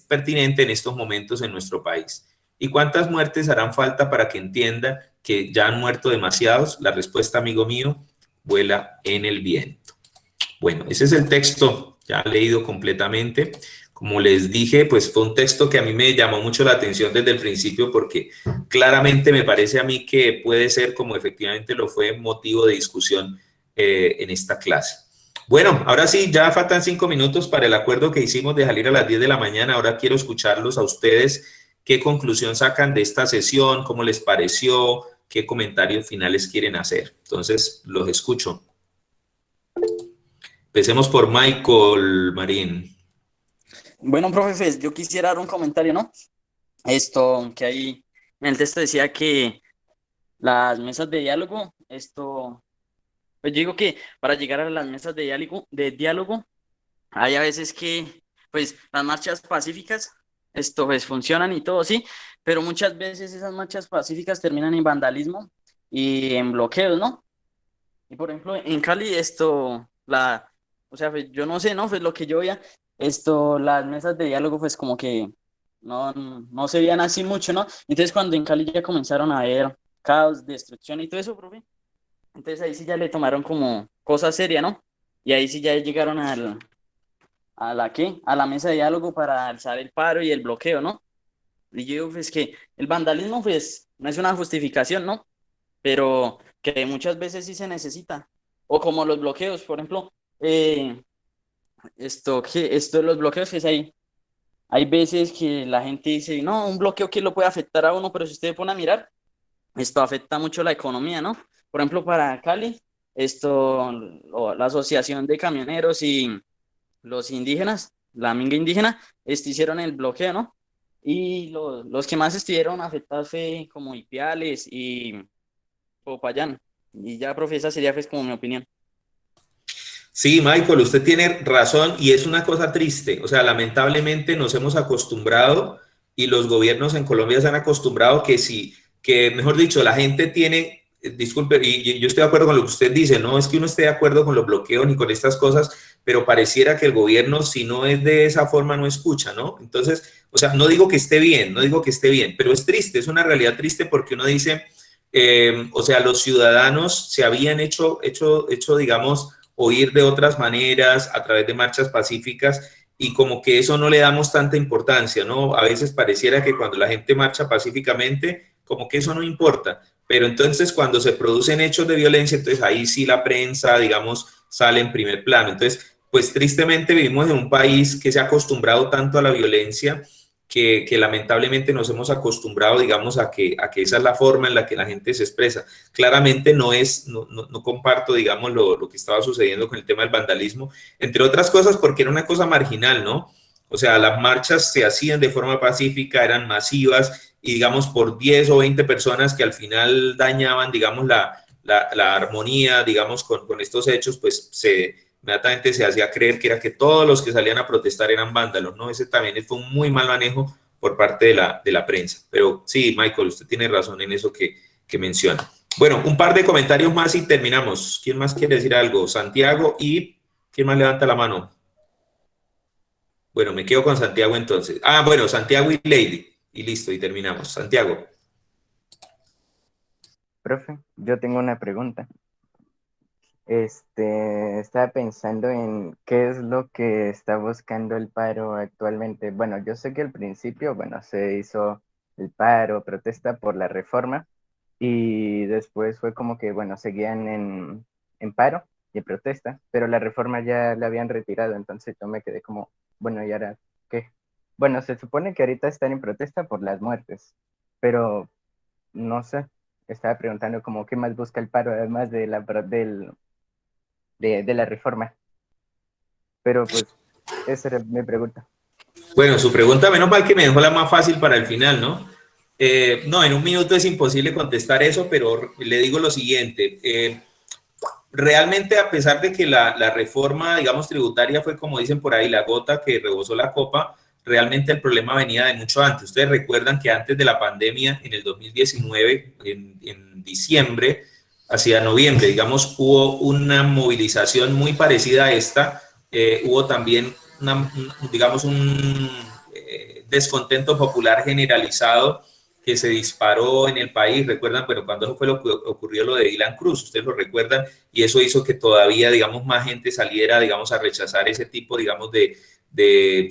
pertinente en estos momentos en nuestro país. ¿Y cuántas muertes harán falta para que entienda que ya han muerto demasiados? La respuesta, amigo mío, vuela en el viento. Bueno, ese es el texto ya leído completamente. Como les dije, pues fue un texto que a mí me llamó mucho la atención desde el principio porque claramente me parece a mí que puede ser, como efectivamente lo fue, motivo de discusión en esta clase. Bueno, ahora sí, ya faltan 5 minutos para el acuerdo que hicimos de salir a las 10 de la mañana. Ahora quiero escucharlos a ustedes. ¿Qué conclusión sacan de esta sesión? ¿Cómo les pareció? ¿Qué comentarios finales quieren hacer? Entonces, los escucho. Empecemos por Michael Marín. Bueno, profe, pues, yo quisiera dar un comentario, ¿no? Esto que ahí en el texto decía que las mesas de diálogo, pues yo digo que para llegar a las mesas de diálogo, hay a veces que, pues, las marchas pacíficas, pues, funcionan y todo, sí, pero muchas veces esas marchas pacíficas terminan en vandalismo y en bloqueos, ¿no? Y por ejemplo, en Cali, o sea, pues, yo no sé, ¿no? Pues lo que yo veía, las mesas de diálogo, pues como que no se veían así mucho, ¿no? Entonces cuando en Cali ya comenzaron a haber caos, destrucción y todo eso, profe, entonces ahí sí ya le tomaron como cosa seria, ¿no? Y ahí sí ya llegaron a la mesa de diálogo para alzar el paro y el bloqueo, ¿no? Y yo digo, pues que el vandalismo, pues, no es una justificación, ¿no? Pero que muchas veces sí se necesita. O como los bloqueos, por ejemplo, los bloqueos, pues hay veces que la gente dice, no, un bloqueo que lo puede afectar a uno, pero si usted pone a mirar, esto afecta mucho la economía, ¿no? Por ejemplo, para Cali, la Asociación de Camioneros y los indígenas, la minga indígena, hicieron el bloqueo, ¿no? Y los que más estuvieron afectados fue como Ipiales y Popayán. Y ya, profe, esa sería pues como mi opinión. Sí, Michael, usted tiene razón y es una cosa triste. O sea, lamentablemente nos hemos acostumbrado y los gobiernos en Colombia se han acostumbrado que mejor dicho, la gente tiene, disculpe, y yo estoy de acuerdo con lo que usted dice, no es que uno esté de acuerdo con los bloqueos ni con estas cosas, pero pareciera que el gobierno, si no es de esa forma, no escucha, ¿no? Entonces, o sea, no digo que esté bien, pero es triste, es una realidad triste porque uno dice, o sea, los ciudadanos se habían hecho, digamos, oír de otras maneras, a través de marchas pacíficas, y como que eso no le damos tanta importancia, ¿no? A veces pareciera que cuando la gente marcha pacíficamente, como que eso no importa, pero entonces cuando se producen hechos de violencia, entonces ahí sí la prensa, digamos, sale en primer plano. Entonces, pues tristemente vivimos en un país que se ha acostumbrado tanto a la violencia que lamentablemente nos hemos acostumbrado, digamos, a que esa es la forma en la que la gente se expresa. Claramente no comparto, digamos, lo que estaba sucediendo con el tema del vandalismo, entre otras cosas porque era una cosa marginal, ¿no? O sea, las marchas se hacían de forma pacífica, eran masivas y, digamos, por 10 o 20 personas que al final dañaban, digamos, la armonía, digamos, con estos hechos, pues inmediatamente se hacía creer que era que todos los que salían a protestar eran vándalos, ¿no? Ese también fue un muy mal manejo por parte de la prensa. Pero sí, Michael, usted tiene razón en eso que menciona. Bueno, un par de comentarios más y terminamos. ¿Quién más quiere decir algo? Santiago y... ¿quién más levanta la mano? Bueno, me quedo con Santiago entonces. Ah, bueno, Santiago y Lady. Y listo, y terminamos. Santiago. Profe, yo tengo una pregunta. Estaba pensando en qué es lo que está buscando el paro actualmente. Bueno, yo sé que al principio, bueno, se hizo el paro, protesta por la reforma, y después fue como que, bueno, seguían en paro y en protesta, pero la reforma ya la habían retirado, entonces yo me quedé como, bueno, ¿y ahora qué? Bueno, se supone que ahorita están en protesta por las muertes, pero no sé, estaba preguntando como qué más busca el paro además de la reforma. Pero pues, esa era mi pregunta. Bueno, su pregunta, menos mal que me dejó la más fácil para el final, ¿no? No, en un minuto es imposible contestar eso, pero le digo lo siguiente. Realmente, a pesar de que la reforma, digamos, tributaria fue, como dicen por ahí, la gota que rebosó la copa, realmente el problema venía de mucho antes. Ustedes recuerdan que antes de la pandemia, en el 2019, en diciembre, hacia noviembre, digamos, hubo una movilización muy parecida a esta. Hubo también, digamos, un descontento popular generalizado que se disparó en el país. Recuerdan, bueno, cuando eso fue lo que ocurrió lo de Dylan Cruz, ustedes lo recuerdan, y eso hizo que todavía, digamos, más gente saliera, digamos, a rechazar ese tipo, digamos,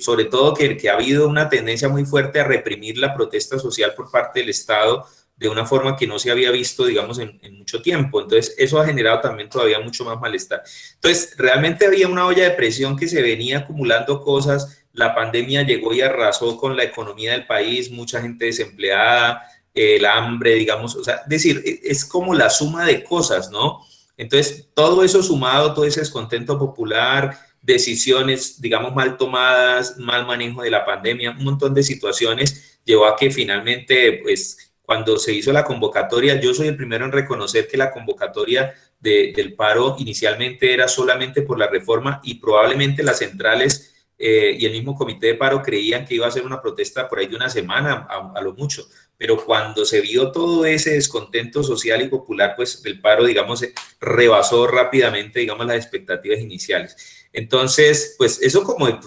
sobre todo que ha habido una tendencia muy fuerte a reprimir la protesta social por parte del Estado de una forma que no se había visto, digamos, en mucho tiempo. Entonces, eso ha generado también todavía mucho más malestar. Entonces, realmente había una olla de presión que se venía acumulando cosas. La pandemia llegó y arrasó con la economía del país, mucha gente desempleada, el hambre, digamos, o sea, es decir, es como la suma de cosas, ¿no? Entonces, todo eso sumado, todo ese descontento popular, decisiones, digamos, mal tomadas, mal manejo de la pandemia, un montón de situaciones llevó a que finalmente, pues, cuando se hizo la convocatoria, yo soy el primero en reconocer que la convocatoria del paro inicialmente era solamente por la reforma y probablemente las centrales y el mismo comité de paro creían que iba a ser una protesta por ahí de una semana a lo mucho, pero cuando se vio todo ese descontento social y popular, pues el paro, digamos, rebasó rápidamente, digamos, las expectativas iniciales. Entonces, pues eso como en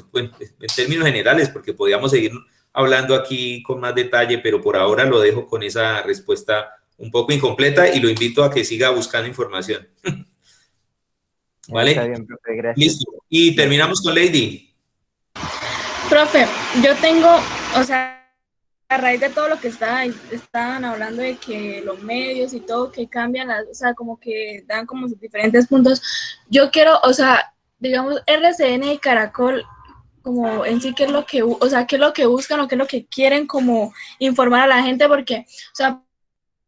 términos generales, porque podíamos seguir hablando aquí con más detalle, pero por ahora lo dejo con esa respuesta un poco incompleta y lo invito a que siga buscando información. ¿Vale? Está bien, profe, gracias. Listo. Y terminamos con Lady. Profe, yo tengo, o sea, a raíz de todo lo que estaban hablando de que los medios y todo que cambian, o sea, como que dan como sus diferentes puntos, yo quiero, o sea, digamos, RCN y Caracol, como en sí qué es lo que, o sea, qué es lo que buscan o qué es lo que quieren como informar a la gente, porque, o sea,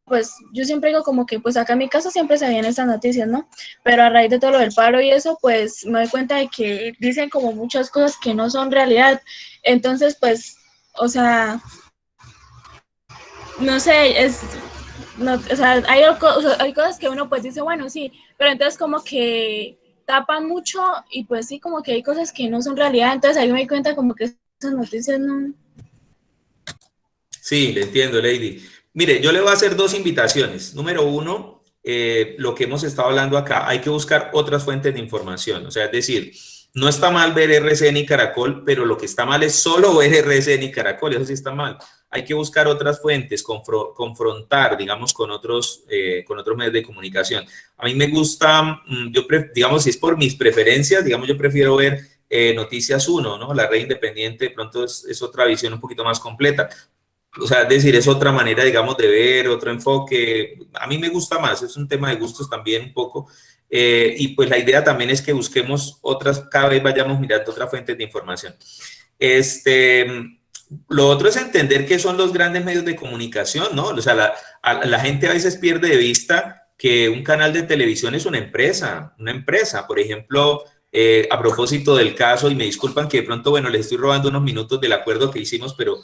pues yo siempre digo como que, pues acá en mi casa siempre se ven estas noticias, ¿no? Pero a raíz de todo lo del paro y eso, pues me doy cuenta de que dicen como muchas cosas que no son realidad. Entonces, pues, o sea, no sé, no, o sea, hay cosas que uno pues dice, bueno, sí, pero entonces como que tapan mucho y pues sí, como que hay cosas que no son realidad, entonces ahí me doy cuenta como que esas noticias no... Sí, le entiendo, Lady. Mire, yo le voy a hacer dos invitaciones. Número uno, lo que hemos estado hablando acá, hay que buscar otras fuentes de información. O sea, es decir, no está mal ver RCN y Caracol, pero lo que está mal es solo ver RCN y Caracol, eso sí está mal. Hay que buscar otras fuentes, confrontar, digamos, con otros medios de comunicación. A mí me gusta, digamos, si es por mis preferencias, digamos, yo prefiero ver Noticias 1, ¿no? La Red Independiente, de pronto es otra visión un poquito más completa. O sea, es decir, es otra manera, digamos, de ver, otro enfoque. A mí me gusta más, es un tema de gustos también un poco. Y pues la idea también es que busquemos otras, cada vez vayamos mirando otras fuentes de información. Lo otro es entender qué son los grandes medios de comunicación, ¿no? O sea, la gente a veces pierde de vista que un canal de televisión es una empresa. Por ejemplo, a propósito del caso, y me disculpan que de pronto, bueno, les estoy robando unos minutos del acuerdo que hicimos, pero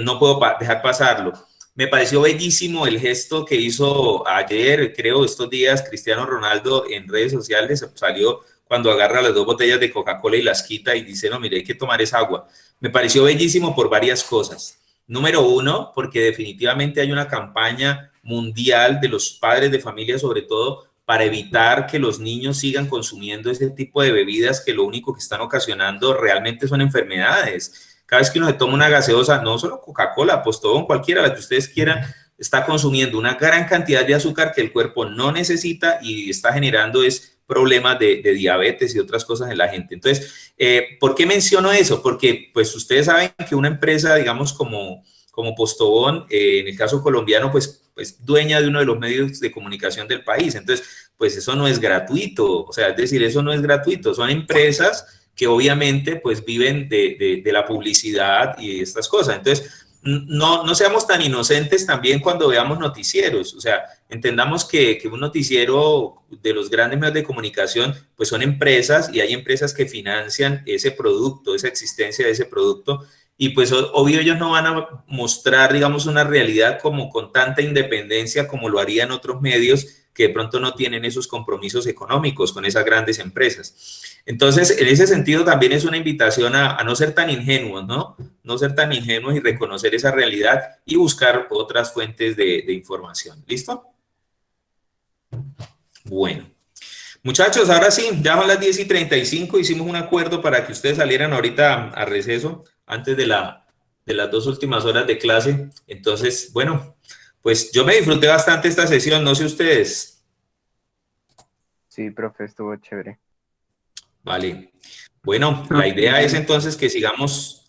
no puedo dejar pasarlo. Me pareció bellísimo el gesto que hizo ayer, creo, estos días, Cristiano Ronaldo en redes sociales, salió cuando agarra las dos botellas de Coca-Cola y las quita y dice, no, mire, hay que tomar esa agua. Me pareció bellísimo por varias cosas. Número uno, porque definitivamente hay una campaña mundial de los padres de familia, sobre todo, para evitar que los niños sigan consumiendo ese tipo de bebidas que lo único que están ocasionando realmente son enfermedades. Cada vez que uno se toma una gaseosa, no solo Coca-Cola, Postobón, cualquiera, la que ustedes quieran, está consumiendo una gran cantidad de azúcar que el cuerpo no necesita y está generando problemas de diabetes y otras cosas en la gente. Entonces, ¿por qué menciono eso? Porque pues ustedes saben que una empresa, digamos, como Postobón, en el caso colombiano, pues dueña de uno de los medios de comunicación del país. Entonces, pues eso no es gratuito. O sea, es decir, eso no es gratuito. Son empresas que obviamente pues viven de la publicidad y estas cosas. Entonces, no seamos tan inocentes también cuando veamos noticieros. O sea, entendamos que un noticiero de los grandes medios de comunicación pues son empresas y hay empresas que financian ese producto, esa existencia de ese producto. Y pues obvio ellos no van a mostrar, digamos, una realidad como con tanta independencia como lo harían otros medios que de pronto no tienen esos compromisos económicos con esas grandes empresas. Entonces, en ese sentido también es una invitación a no ser tan ingenuos, ¿no? No ser tan ingenuos y reconocer esa realidad y buscar otras fuentes de información. ¿Listo? Bueno. Muchachos, ahora sí, ya son las 10:35, hicimos un acuerdo para que ustedes salieran ahorita a receso antes de la de las 2 últimas horas de clase. Entonces, bueno, pues yo me disfruté bastante esta sesión, no sé ustedes. Sí, profe, estuvo chévere. Vale. Bueno, la idea es entonces que sigamos